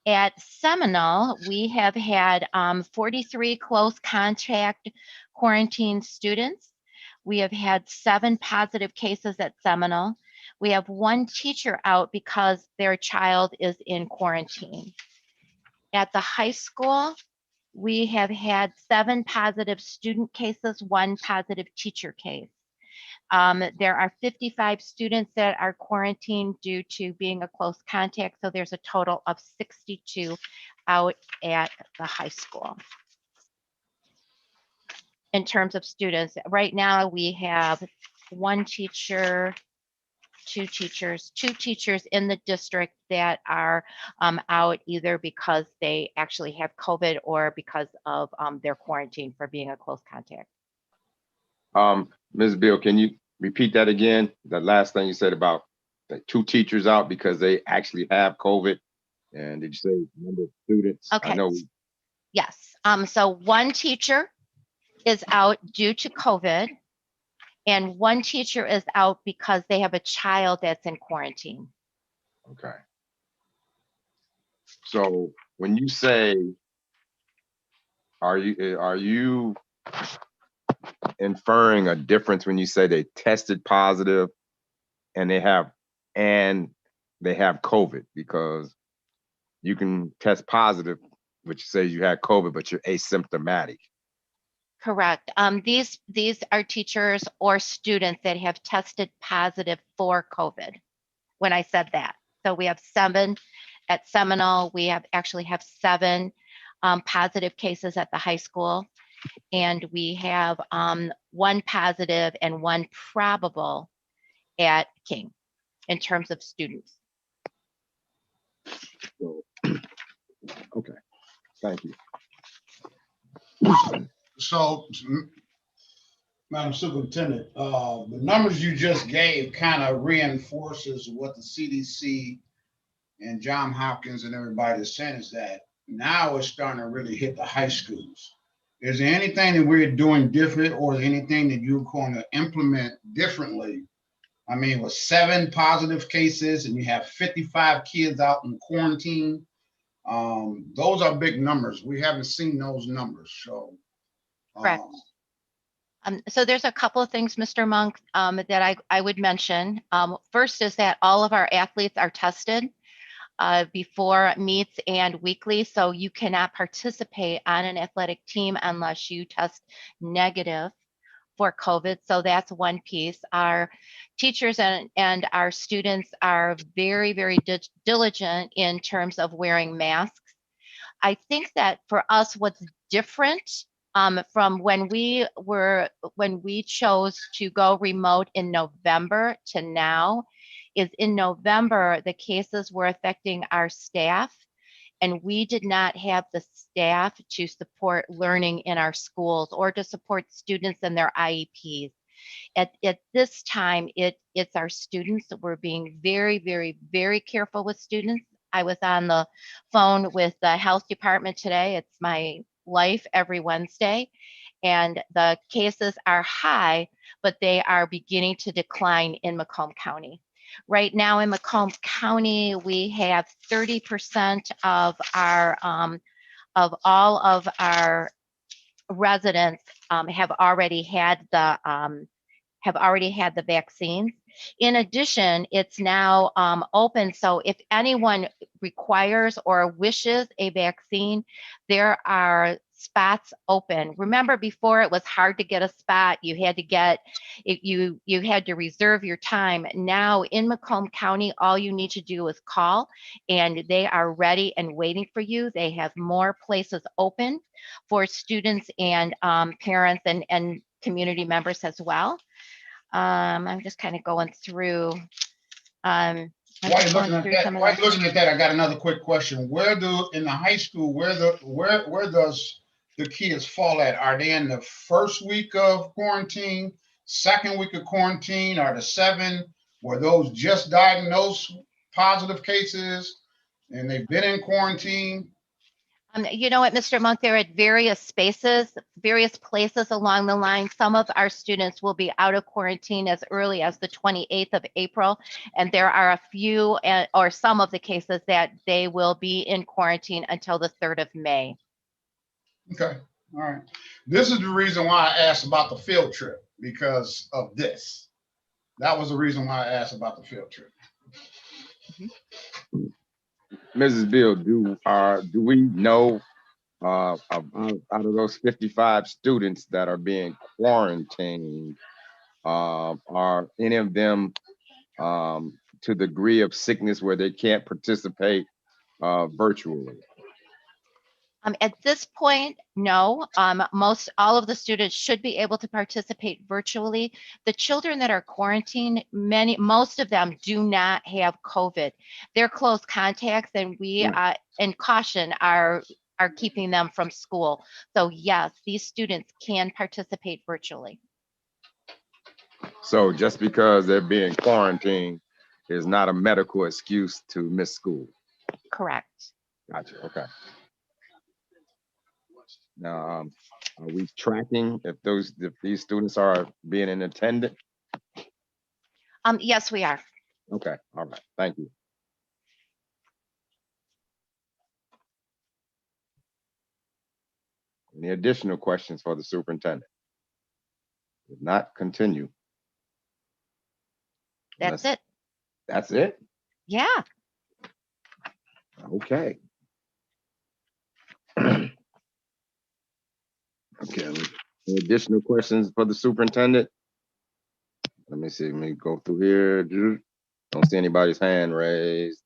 At Seminal, we have had 43 close contact quarantine students. We have had 7 positive cases at Seminal. We have 1 teacher out because their child is in quarantine. At the high school, we have had 7 positive student cases, 1 positive teacher case. There are 55 students that are quarantined due to being a close contact, so there's a total of 62 out at the high school. In terms of students, right now we have 1 teacher, 2 teachers in the district that are out either because they actually have COVID or because of their quarantine for being a close contact. Ms. Bill, can you repeat that again? The last thing you said about the 2 teachers out because they actually have COVID. And did you say number of students? I Okay. know. Yes. So one teacher is out due to COVID, and one teacher is out because they have a child that's in quarantine. Okay. So when you say, are you inferring a difference when you say they tested positive and they have COVID? Because you can test positive, which says you had COVID, but you're asymptomatic. Correct. These are teachers or students that have tested positive for COVID. When I said that, so we have 7 at Seminole. We actually have 7 positive cases at the high school, and we have 1 positive and 1 probable at King in terms of students. So, okay, thank you. So, Madam Superintendent, the numbers you just gave kind of reinforces what the CDC and Johns Hopkins and everybody is saying, is that now it's starting to really hit the high schools. Is there anything that we're doing different, or anything that you're going to implement differently? I mean, with 7 positive cases and you have 55 kids out in quarantine, those are big numbers. We haven't seen those numbers. So, Correct. So there's a couple of things, Mr. Monk, that I would mention. First is that all of our athletes are tested before meets and weekly, so you cannot participate on an athletic team unless you test negative for COVID. So that's one piece. Our teachers and our students are very, very diligent in terms of wearing masks. I think that for us, what's different from when we chose to go remote in November to now is in November, the cases were affecting our staff, and we did not have the staff to support learning in our schools or to support students and their IEPs. At this time, it's our students that we're being very, very, very careful with students. I was on the phone with the health department today. It's my life every Wednesday, and the cases are high, but they are beginning to decline in Macomb County. Right now in Macomb County, we have 30% of our of all of our residents have already had the vaccines. In addition, it's now open. So if anyone requires or wishes a vaccine, there are spots open. Remember, before it was hard to get a spot. You had to reserve your time. Now in Macomb County, all you need to do is call, and they are ready and waiting for you. They have more places open for students and parents and community members as well. I'm just kind of going through. While you're looking at that, I got another quick question. In the high school, where does the kids fall at? Are they in the first week of quarantine, second week of quarantine, or the 7? Were those just diagnosed positive cases and they've been in quarantine? You know what, Mr. Monk, they're at various places along the line. Some of our students will be out of quarantine as early as the 28th of April. And there are a few or some of the cases that they will be in quarantine until the 3rd of May. Okay, all right. This is the reason why I asked about the field trip, because of this. That was the reason why I asked about the field trip. Mrs. Bill, do we know out of those 55 students that are being quarantined, are any of them to the degree of sickness where they can't participate virtually? At this point, no. All of the students should be able to participate virtually. The children that are quarantined, most of them do not have COVID. They're close contacts, and we, in caution, are keeping them from school. So yes, these students can participate virtually. So just because they're being quarantined is not a medical excuse to miss school. Correct. Gotcha, okay. Now, are we tracking if these students are being in attendance? Yes, we are. Okay, all right, thank you. Any additional questions for the superintendent? If not, continue. That's Unless- it. That's it? Yeah. Okay. Okay, any additional questions for the superintendent? Let me see, let me go through here. Don't see anybody's hand raised.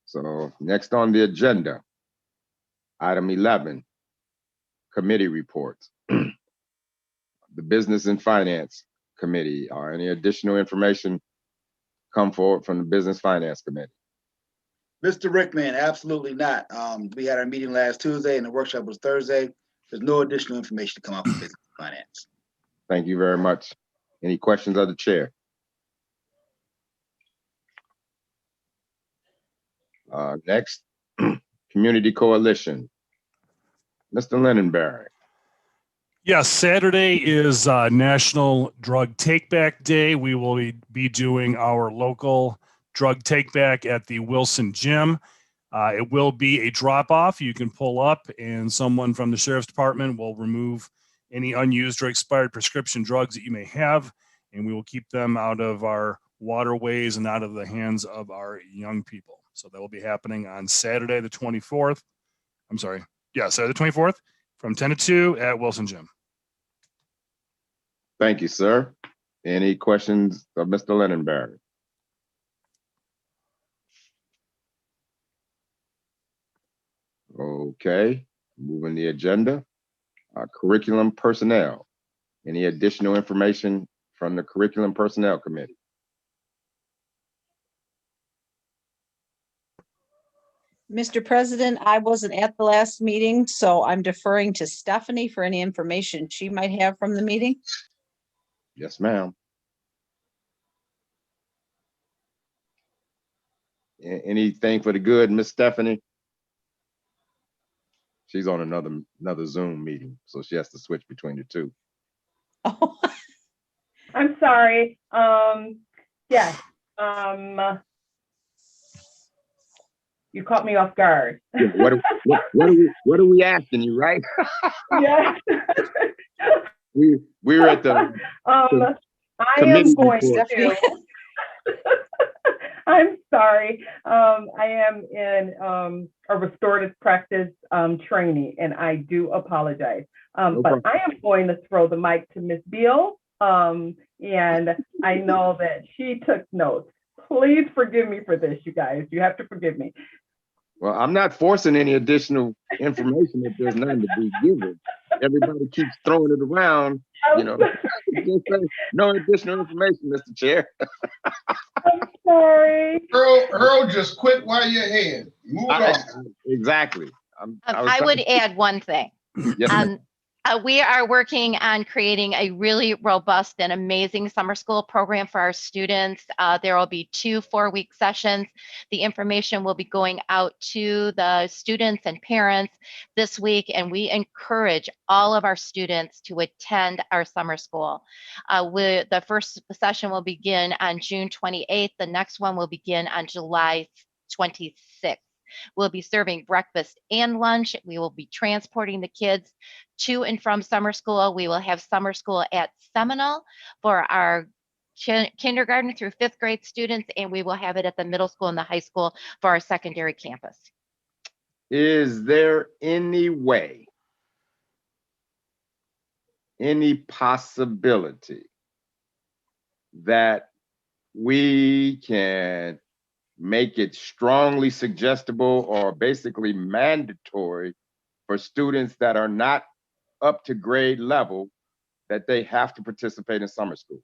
So next on the agenda, item 11, committee reports. The Business and Finance Committee, or any additional information come forward from the Business Finance Committee? Mr. Rickman, absolutely not. We had our meeting last Tuesday and the workshop was Thursday. There's no additional information to come out from business and finance. Thank you very much. Any questions of the chair? Next, Community Coalition. Mr. Lindenberry. Yes, Saturday is National Drug Take Back Day. We will be doing our local drug take back at the Wilson Gym. It will be a drop off. You can pull up and someone from the Sheriff's Department will remove any unused or expired prescription drugs that you may have, and we will keep them out of our waterways and out of the hands of our young people. So that will be happening on Saturday, the 24th. I'm sorry. Yeah, Saturday, the 24th from 10 to 2 at Wilson Gym. Thank you, sir. Any questions of Mr. Lindenberry? Okay, moving the agenda. Curriculum personnel. Any additional information from the Curriculum Personnel Committee? Mr. President, I wasn't at the last meeting, so I'm deferring to Stephanie for any information she might have from the meeting. Yes, ma'am. Anything for the good, Miss Stephanie? She's on another Zoom meeting, so she has to switch between the two. Oh, I'm sorry. Yes. You caught me off guard. What are we asking you, right? Yes. we were at the I am going to. I'm sorry. I am in a restorative practice training, and I do apologize. But I am going to throw the mic to Ms. Beal, and I know that she took notes. Please forgive me for this, you guys. You have to forgive me. Well, I'm not forcing any additional information if there's none to be given. Everybody keeps throwing it around, you know. Just say, no additional information, Mr. Chair. I'm sorry. Earl, just quit while you're ahead. Move on. Exactly. I would add one thing. Yes, we are working on creating a really robust and amazing summer school program for our students. There will be 2 4-week sessions. The information will be going out to the students and parents this week, and we encourage all of our students to attend our summer school. The first session will begin on June 28th. The next one will begin on July 26th. We'll be serving breakfast and lunch. We will be transporting the kids to and from summer school. We will have summer school at Seminal for our kindergarten through 5th grade students, and we will have it at the middle school and the high school for our secondary campus. Is there any way, any possibility that we can make it strongly suggestible or basically mandatory for students that are not up to grade level that they have to participate in summer school?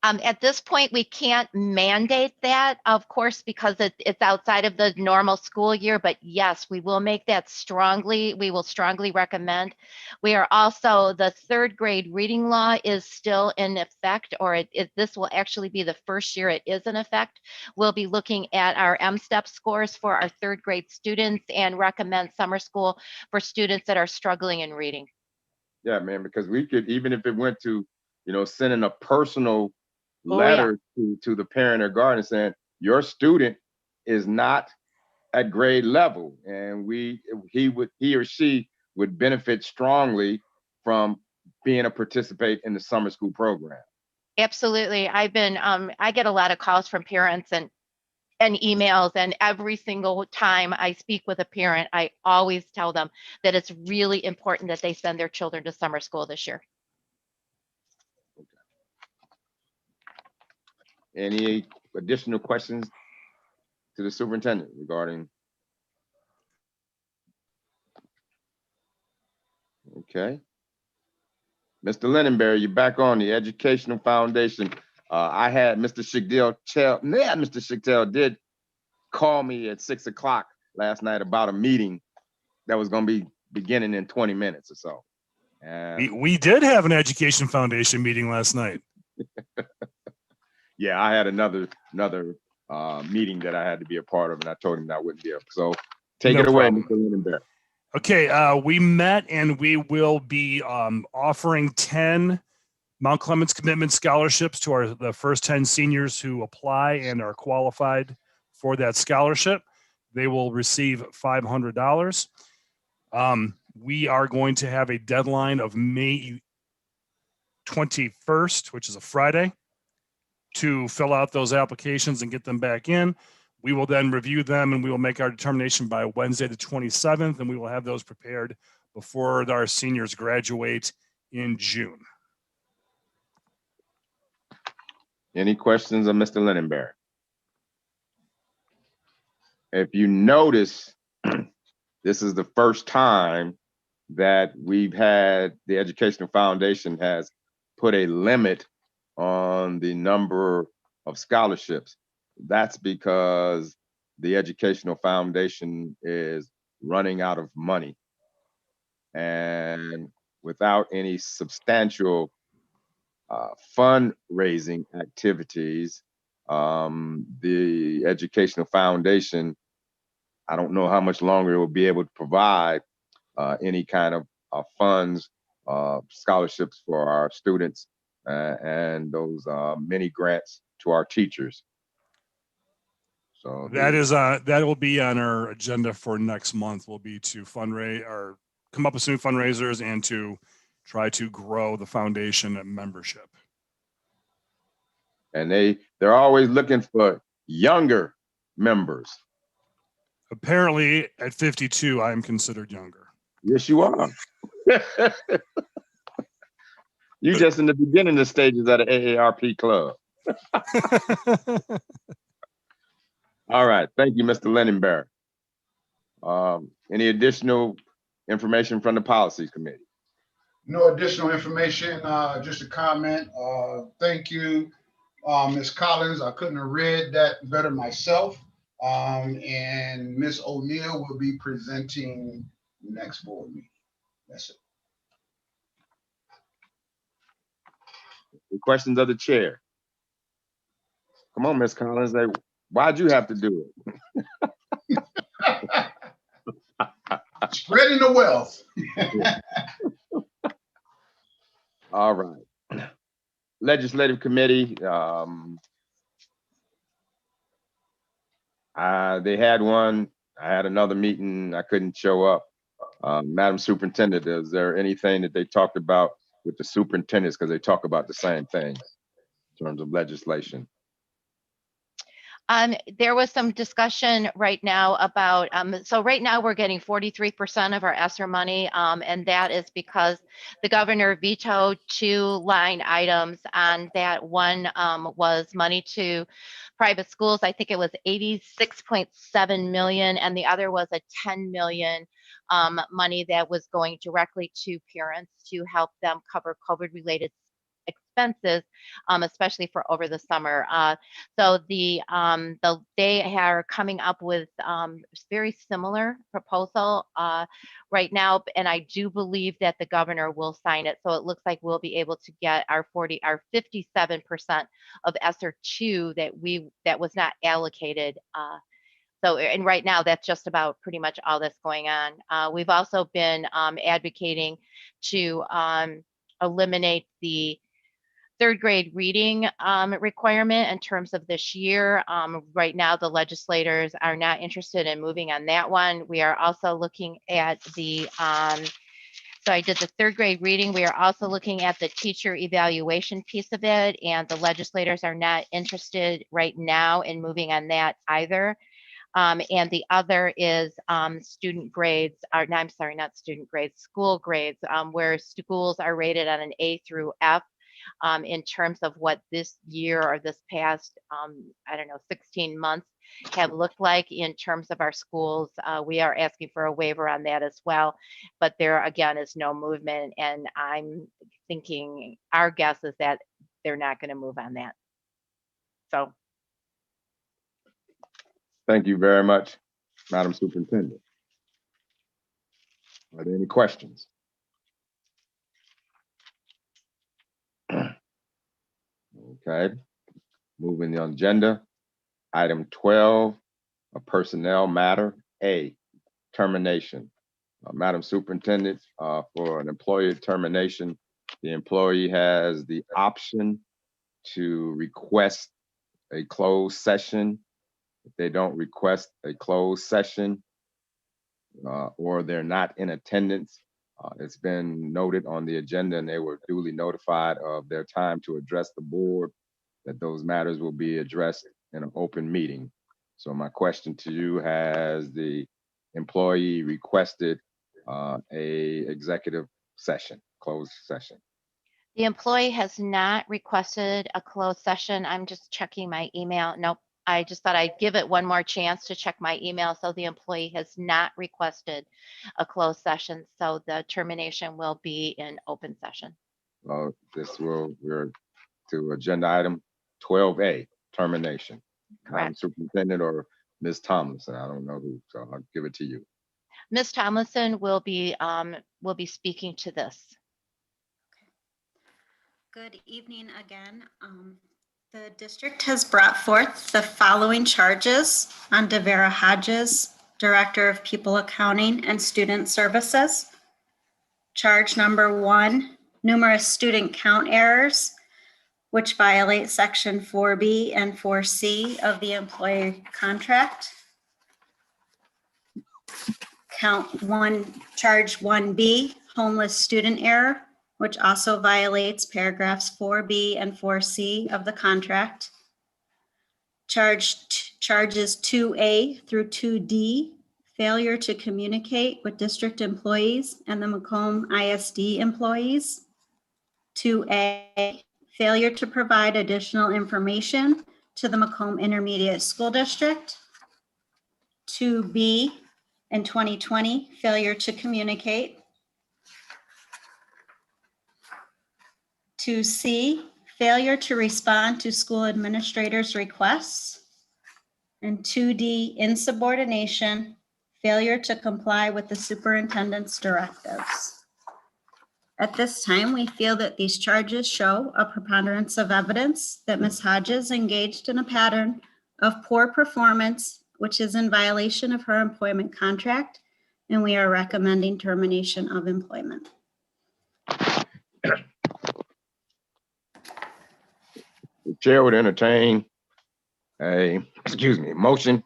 At this point, we can't mandate that, of course, because it's outside of the normal school year, but yes, we will make that we will strongly recommend. We are also, the third grade reading law is still in effect, or this will actually be the first year it is in effect. We'll be looking at our M-STEP scores for our third grade students and recommend summer school for students that are struggling in reading. Yeah, man, because we could, even if it went to, sending a personal Oh, yeah. letter to the parent or guardian saying your student is not at grade level, and he or she would benefit strongly from being a participate in the summer school program. Absolutely. I get a lot of calls from parents and emails, and every single time I speak with a parent, I always tell them that it's really important that they send their children to summer school this year. Any additional questions to the superintendent regarding? Okay. Mr. Lindenberry, you're back on the Educational Foundation. I had Mr. Mr. did call me at 6 o'clock last night about a meeting that was going to be beginning in 20 minutes or so. We did have an Education Foundation meeting last night. Yeah, I had another meeting that I had to be a part of, and I told him that I wouldn't be able. So take it away, Mr. Lindenberry. Okay, we met and we will be offering 10 Mount Clemens Commitment Scholarships to the first 10 seniors who apply and are qualified for that scholarship. They will receive $500. We are going to have a deadline of May 21st, which is a Friday, to fill out those applications and get them back in. We will then review them and we will make our determination by Wednesday the 27th, and we will have those prepared before our seniors graduate in June. Any questions of Mr. Lindenberry? If you notice, this is the first time that we've had the Educational Foundation has put a limit on the number of scholarships. That's because the Educational Foundation is running out of money. And without any substantial fundraising activities, the Educational Foundation, I don't know how much longer it will be able to provide any kind of funds, scholarships for our students, and those mini grants to our teachers. So that will be on our agenda for next month. Will be to fundraise or come up with some fundraisers and to try to grow the foundation membership. And they're always looking for younger members. Apparently, at 52, I am considered younger. Yes, you are. You're just in the beginning of stages of the AARP club. All right. Thank you, Mr. Lindenberry. Any additional information from the Policy Committee? No additional information, just a comment. Thank you, Ms. Collins. I couldn't have read that better myself. And Ms. O'Neill will be presenting next board meeting. That's it. The questions of the chair. Come on, Ms. Collins. Why'd you have to do it? Spreading the wealth. All right. Legislative Committee. They had one. I had another meeting. I couldn't show up. Madam Superintendent, is there anything that they talked about with the superintendents? Because they talk about the same thing in terms of legislation. There was some discussion right now about, so right now we're getting 43% of our ESSER money, and that is because the governor vetoed 2 line items, and that one was money to private schools. I think it was 86.7 million, and the other was a 10 million money that was going directly to parents to help them cover COVID-related expenses, especially for over the summer. So they are coming up with very similar proposal right now, and I do believe that the governor will sign it. So it looks like we'll be able to get our 57% of ESSER 2 that was not allocated. So, and right now that's just about pretty much all that's going on. We've also been advocating to eliminate the third grade reading requirement in terms of this year. Right now, the legislators are not interested in moving on that one. We are also looking at the, so I did the third grade reading. We are also looking at the teacher evaluation piece of it, and the legislators are not interested right now in moving on that either. And the other is student grades, no, I'm sorry, not student grades, school grades, where schools are rated on an A through F. In terms of what this year or this past, I don't know, 16 months have looked like in terms of our schools. We are asking for a waiver on that as well, but there again is no movement, and I'm thinking our guess is that they're not going to move on that. So. Thank you very much, Madam Superintendent. Are there any questions? Okay, moving the agenda. Item 12, a personnel matter. A, termination. Madam Superintendent, for an employee termination, the employee has the option to request a closed session. If they don't request a closed session, or they're not in attendance, it's been noted on the agenda and they were duly notified of their time to address the board, that those matters will be addressed in an open meeting. So my question to you, has the employee requested a executive session, closed session? The employee has not requested a closed session. I'm just checking my email. Nope. I just thought I'd give it one more chance to check my email. So the employee has not requested a closed session. So the termination will be in open session. We're to agenda item 12A, termination. Madam Superintendent or Ms. Tomlinson, I don't know who, so I'll give it to you. Ms. Tomlinson will be speaking to this. Good evening again. The district has brought forth the following charges on Devera Hodges, Director of People Accounting and Student Services. Charge number 1, numerous student count errors, which violate section 4B and 4C of the employee contract. Charge 1B, homeless student error, which also violates paragraphs 4B and 4C of the contract. Charges 2A through 2D, failure to communicate with district employees and the Macomb ISD employees. 2A, failure to provide additional information to the Macomb Intermediate School District. 2B, in 2020, failure to communicate. 2C, failure to respond to school administrators' requests. And 2D, insubordination, failure to comply with the superintendent's directives. At this time, we feel that these charges show a preponderance of evidence that Ms. Hodges engaged in a pattern of poor performance, which is in violation of her employment contract, and we are recommending termination of employment. The chair would entertain a, motion,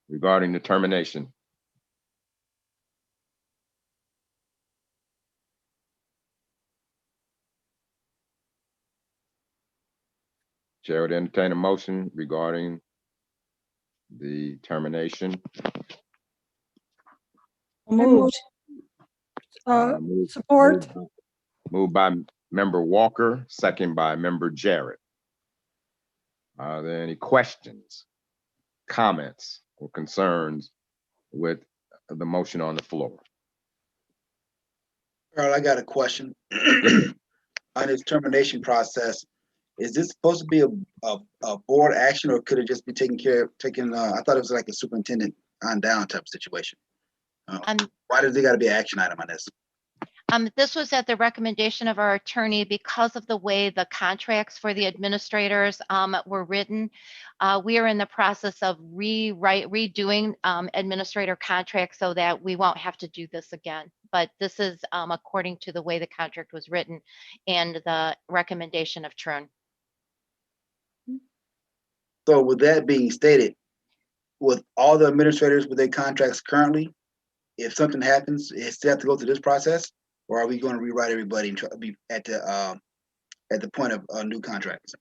regarding the termination. Chair would entertain a motion regarding the termination. Moved. Support. Moved by Member Walker, second by Member Jarrett. Are there any questions, comments, or concerns with the motion on the floor? Earl, I got a question. On this termination process, is this supposed to be a board action, or could it just be taken, I thought it was like a superintendent on down type of situation. Why does there gotta be an action item on this? This was at the recommendation of our attorney because of the way the contracts for the administrators were written. We are in the process of redoing administrator contracts so that we won't have to do this again. But this is according to the way the contract was written and the recommendation of Trune. So with that being stated, with all the administrators with their contracts currently, if something happens, it still have to go through this process? Or are we going to rewrite everybody and try to be at the point of new contracts?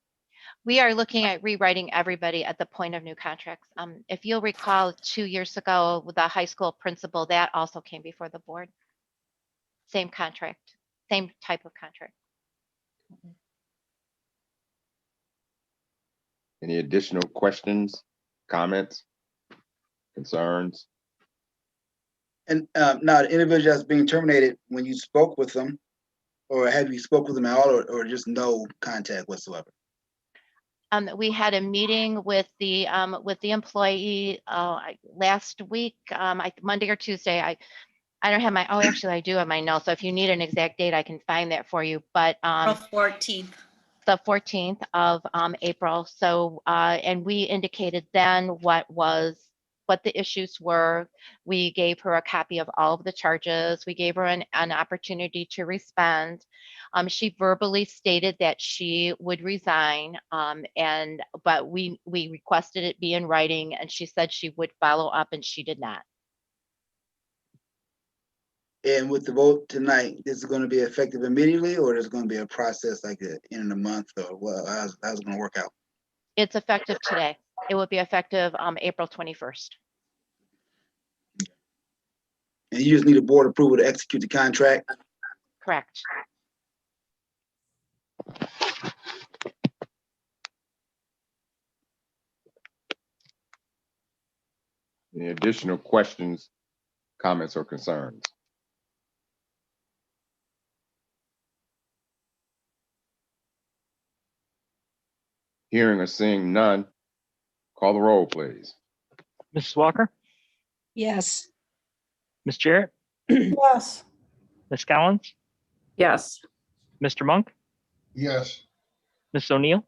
We are looking at rewriting everybody at the point of new contracts. If you'll recall 2 years ago with the high school principal, that also came before the board. Same contract, same type of contract. Any additional questions, comments, concerns? And now the individual that's being terminated, when you spoke with them, or have you spoke with them at all, or just no contact whatsoever? We had a meeting with the employee last week, Monday or Tuesday. I don't have my, oh, actually I do have my notes. So if you need an exact date, I can find that for you. But April 14th. The 14th of April. So and we indicated then what the issues were. We gave her a copy of all of the charges. We gave her an opportunity to respond. She verbally stated that she would resign, but we requested it be in writing, and she said she would follow up, and she did not. And with the vote tonight, this is going to be effective immediately, or there's going to be a process like the end of the month, or how's it going to work out? It's effective today. It will be effective April 21st. And you just need a board approval to execute the contract? Correct. Any additional questions, comments, or concerns? Hearing or seeing none, call the roll, please. Mrs. Walker, Yes. Ms. Jarrett, Yes. Ms. Collins, Yes. Mr. Monk, Yes. Ms. O'Neill,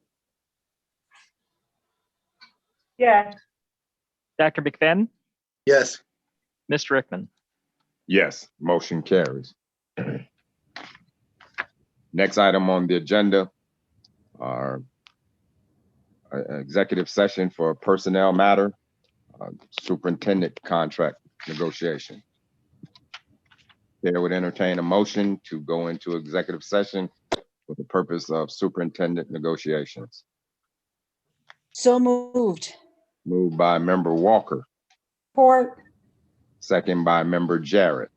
Yes. Dr. McFadden, Yes. Mr. Rickman. Yes, motion carries. Next item on the agenda are executive session for personnel matter, superintendent contract negotiation. Chair would entertain a motion to go into executive session for the purpose of superintendent negotiations. So moved. Moved by member Walker, Support. second by member Jarrett.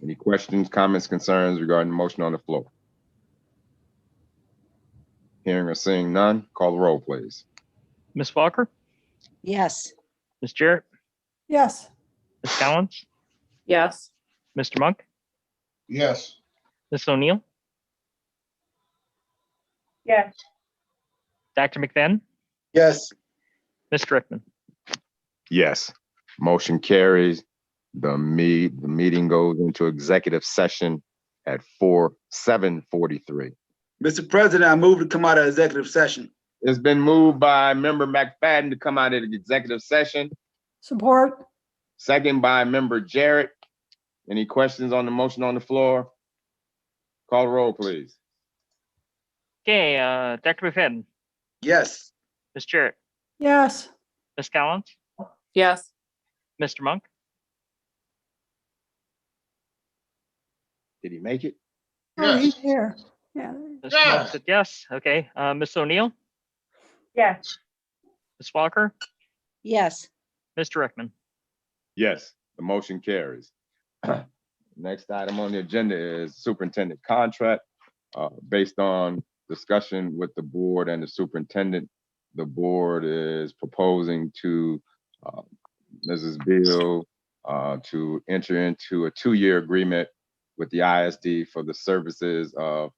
Any questions, comments, concerns regarding the motion on the floor? Hearing or seeing none, call the roll, please. Ms. Walker, Yes. Ms. Jarrett, Yes. Ms. Collins, Yes. Mr. Monk, Yes. Ms. O'Neill, Yes. Dr. McFadden, Yes. Mr. Rickman. Yes, motion carries. The meeting goes into executive session at 7:43. Mr. President, I move to come out of executive session. It's been moved by member McFadden to come out of the executive session, Support. second by member Jarrett. Any questions on the motion on the floor? Call the roll, please. Okay, Dr. McFadden, Yes. Ms. Jarrett, Yes. Ms. Collins, Yes. Mr. Monk, Did he make it? Oh, Yes. he's here. Yeah. Mr. Yeah. Monk said yes. Okay, Ms. O'Neill, Yes. Ms. Walker, Yes. Mr. Rickman. Yes, the motion carries. Next item on the agenda is superintendent contract. Based on discussion with the board and the superintendent, the board is proposing to Mrs. Beal to enter into a 2-year agreement with the ISD for the services of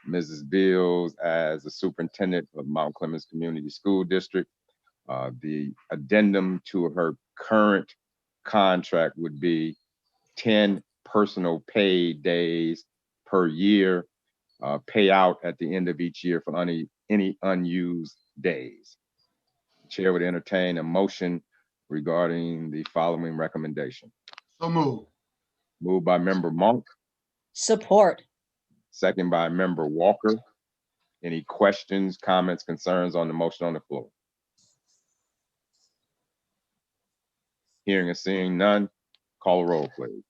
Mrs. Beals as the superintendent of Mount Clemens Community School District. The addendum to her current contract would be 10 personal paid days per year, payout at the end of each year for any unused days. The Chair would entertain a motion regarding the following recommendation. So moved. Moved by Member Monk, Support. second by Member Walker. Any questions, comments, concerns on the motion on the floor? Hearing and seeing none, call a roll, please.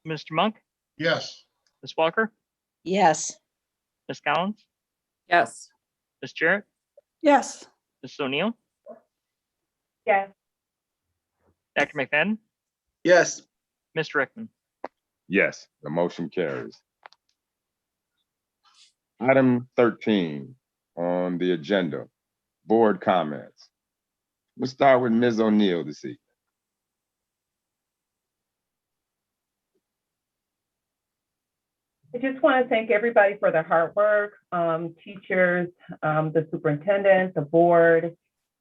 Mr. Monk, Yes. Ms. Walker, Yes. Ms. Collins, Yes. Ms. Jarrett, Yes. Ms. O'Neill, Yes. Dr. McFadden, Yes. Mr. Rickman. Yes, the motion carries. Item 13 on the agenda, board comments. We'll start with Ms. O'Neill this evening. I just want to thank everybody for their hard work, teachers, the superintendent, the board,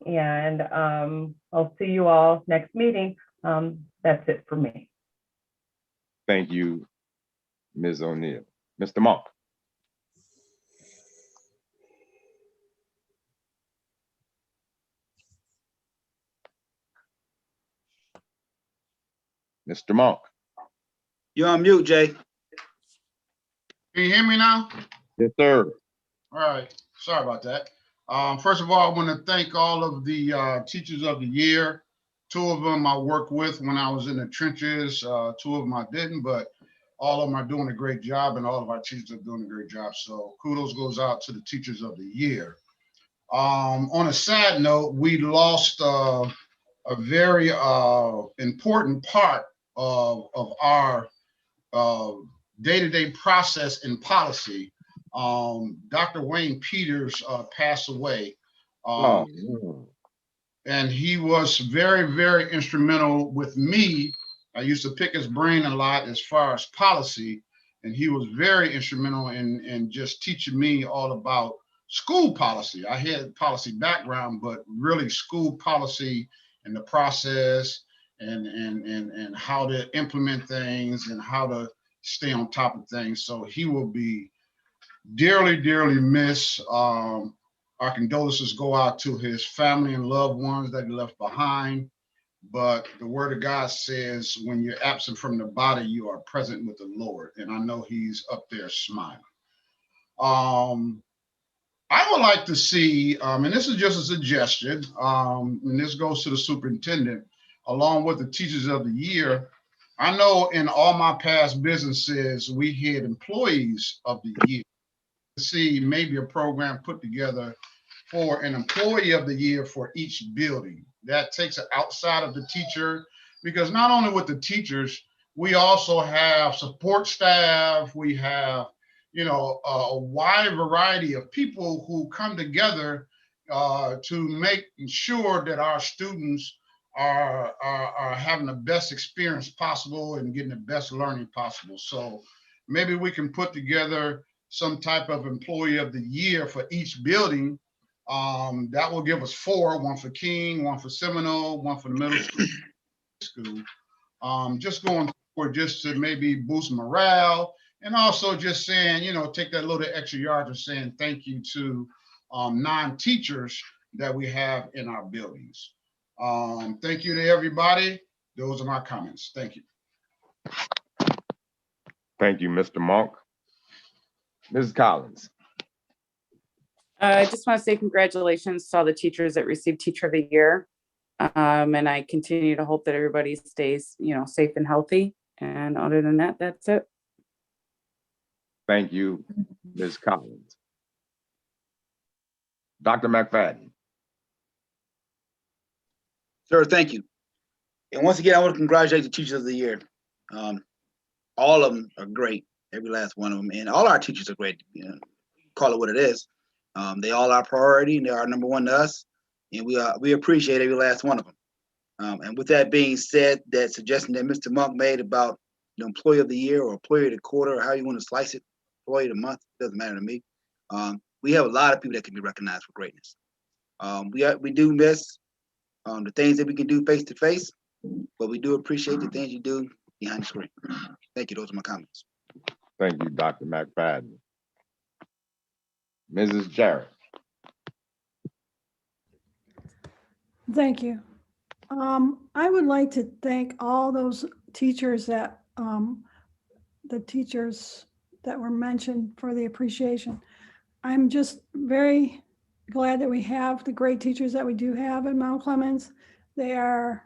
and I'll see you all next meeting. That's it for me. Thank you, Ms. O'Neill. Mr. Monk. Mr. Monk. You're on mute, Jay. Can you hear me now? Yes, sir. All right, sorry about that. First of all, I want to thank all of the teachers of the year. 2 of them I worked with when I was in the trenches. 2 of them I didn't, but all of them are doing a great job, and all of our teachers are doing a great job. So kudos goes out to the teachers of the year. On a sad note, we lost a very important part of our day-to-day process in policy. Dr. Wayne Peters passed away. And he was very, very instrumental with me. I used to pick his brain a lot as far as policy, and he was very instrumental in just teaching me all about school policy. I had policy background, but really school policy and the process and how to implement things and how to stay on top of things. So he will be dearly, dearly missed. Our condolences go out to his family and loved ones that he left behind. But the word of God says, when you're absent from the body, you are present with the Lord. And I know he's up there smiling. I would like to see, and this is just a suggestion, and this goes to the superintendent, along with the teachers of the year. I know in all my past businesses, we had employees of the year. To see maybe a program put together for an employee of the year for each building. That takes it outside of the teacher, because not only with the teachers, we also have support staff, we have, you know, a wide variety of people who come together to make sure that our students are having the best experience possible and getting the best learning possible. So maybe we can put together some type of employee of the year for each building. That will give us 4, 1 for King, 1 for Seminole, 1 for the middle school. Just going forward, just to maybe boost morale, and also just saying, you know, take that little extra yard of saying thank you to non-teachers that we have in our buildings. Thank you to everybody. Those are my comments. Thank you. Thank you, Mr. Monk. Ms. Collins. I just want to say congratulations to all the teachers that received Teacher of the Year. And I continue to hope that everybody stays, you know, safe and healthy. And other than that, that's it. Thank you, Ms. Collins. Dr. McFadden. Sir, thank you. And once again, I want to congratulate the teachers of the year. All of them are great, every last one of them. And all our teachers are great, you know, call it what it is. They all are priority and they are number 1 to us. And we appreciate every last one of them. And with that being said, that suggestion that Mr. Monk made about the employee of the year or employee of the quarter, or how you want to slice it, employee of the month, doesn't matter to me. We have a lot of people that can be recognized for greatness. We do miss the things that we can do face to face, but we do appreciate the things you do behind the screen. Thank you. Those are my comments. Thank you, Dr. McFadden. Mrs. Jarrett. Thank you. I would like to thank all those teachers that, the teachers that were mentioned for the appreciation. I'm just very glad that we have the great teachers that we do have at Mount Clemens. They are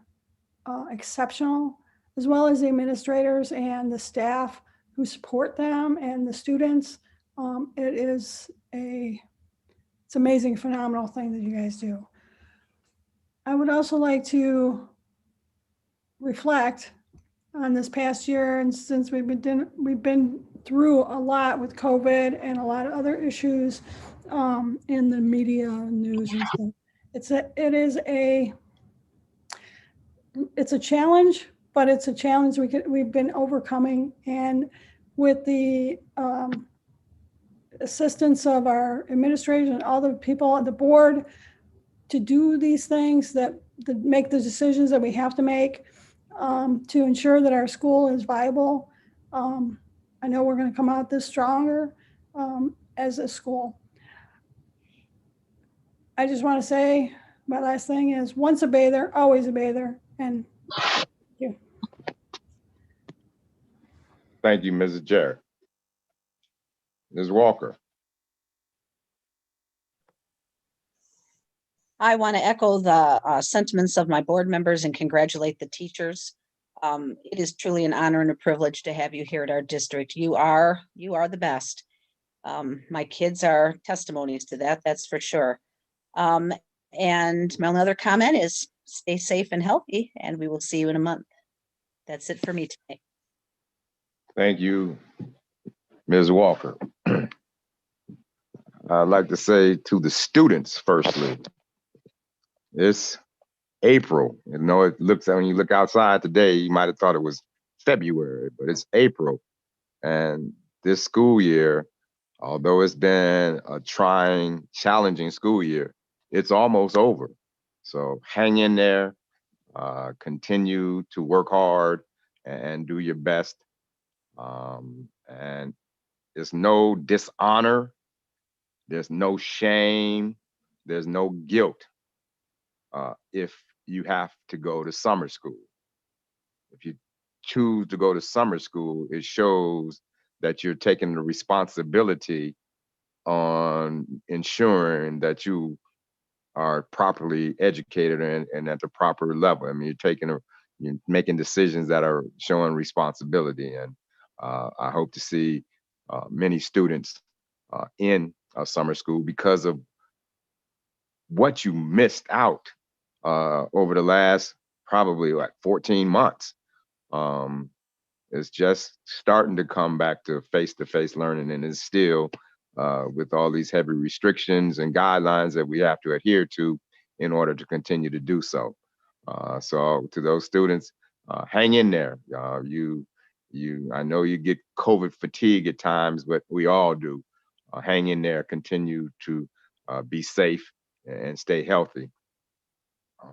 exceptional, as well as the administrators and the staff who support them and the students. It's amazing, phenomenal thing that you guys do. I would also like to reflect on this past year, and since we've been through a lot with COVID and a lot of other issues in the media news and stuff. It's a challenge, but it's a challenge we've been overcoming, and with the assistance of our administration and all the people on the board to do these things, that make the decisions that we have to make to ensure that our school is viable. I know we're going to come out this stronger as a school. I just want to say my last thing is, once a bather, always a bather. And thank you. Thank you, Mrs. Jarrett. Ms. Walker. I want to echo the sentiments of my board members and congratulate the teachers. It is truly an honor and a privilege to have you here at our district. You are the best. My kids are testimonies to that, that's for sure. And my only other comment is stay safe and healthy, and we will see you in a month. That's it for me today. Thank you, Ms. Walker. I'd like to say to the students, firstly, it's April. You know, it looks, when you look outside today, you might have thought it was February, but it's April. And this school year, although it's been a trying, challenging school year, it's almost over. So hang in there, continue to work hard and do your best. And there's no dishonor, there's no shame, there's no guilt if you have to go to summer school. If you choose to go to summer school, it shows that you're taking the responsibility on ensuring that you are properly educated and at the proper level. I mean, you're making decisions that are showing responsibility. And I hope to see many students in summer school because of what you missed out over the last probably like 14 months. It's just starting to come back to face-to-face learning, and it's still with all these heavy restrictions and guidelines that we have to adhere to in order to continue to do so. So to those students, hang in there. I know you get COVID fatigue at times, but we all do. Hang in there, continue to be safe and stay healthy.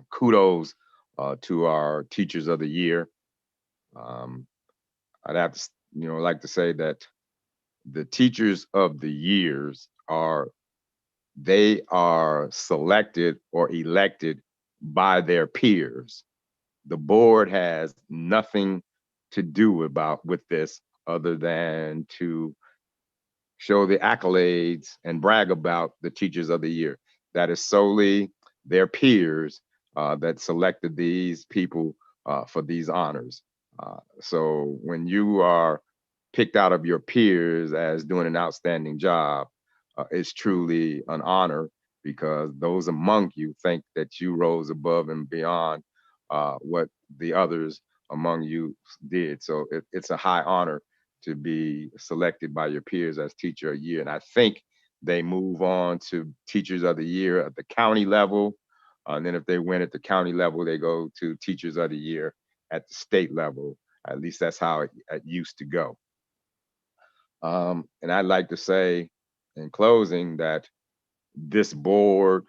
Kudos to our teachers of the year. I'd have to, like to say that the teachers of the years they are selected or elected by their peers. The board has nothing to do with this other than to show the accolades and brag about the teachers of the year. That is solely their peers that selected these people for these honors. So when you are picked out of your peers as doing an outstanding job, it's truly an honor, because those among you think that you rose above and beyond what the others among you did. So it's a high honor to be selected by your peers as teacher of the year. And I think they move on to teachers of the year at the county level, And then if they win at the county level, they go to Teachers of the Year at the state level. At least that's how it used to go. And I'd like to say in closing that this board,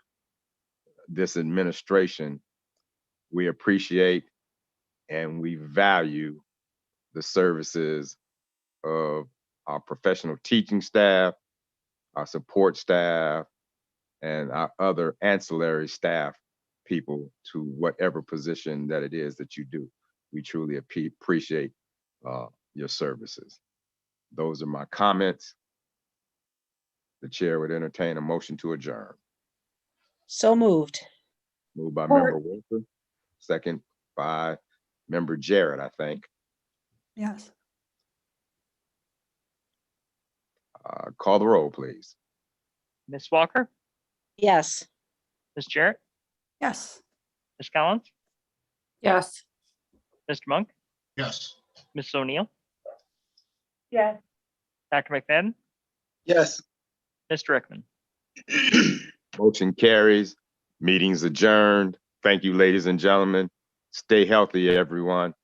this administration, we appreciate and we value the services of our professional teaching staff, our support staff, and our other ancillary staff people to whatever position that it is that you do. We truly appreciate your services. Those are my comments. The chair would entertain a motion to adjourn. So moved. Moved by Support. Member Wilson, second by Member Jarrett, I think. Yes. Call the roll, please. Ms. Walker, Yes. Ms. Jarrett, Yes. Ms. Collins, Yes. Mr. Monk, Yes. Ms. O'Neill, Yes. Dr. McFadden, Yes. Mr. Rickman. Motion carries. Meeting's adjourned. Thank you, ladies and gentlemen. Stay healthy, everyone.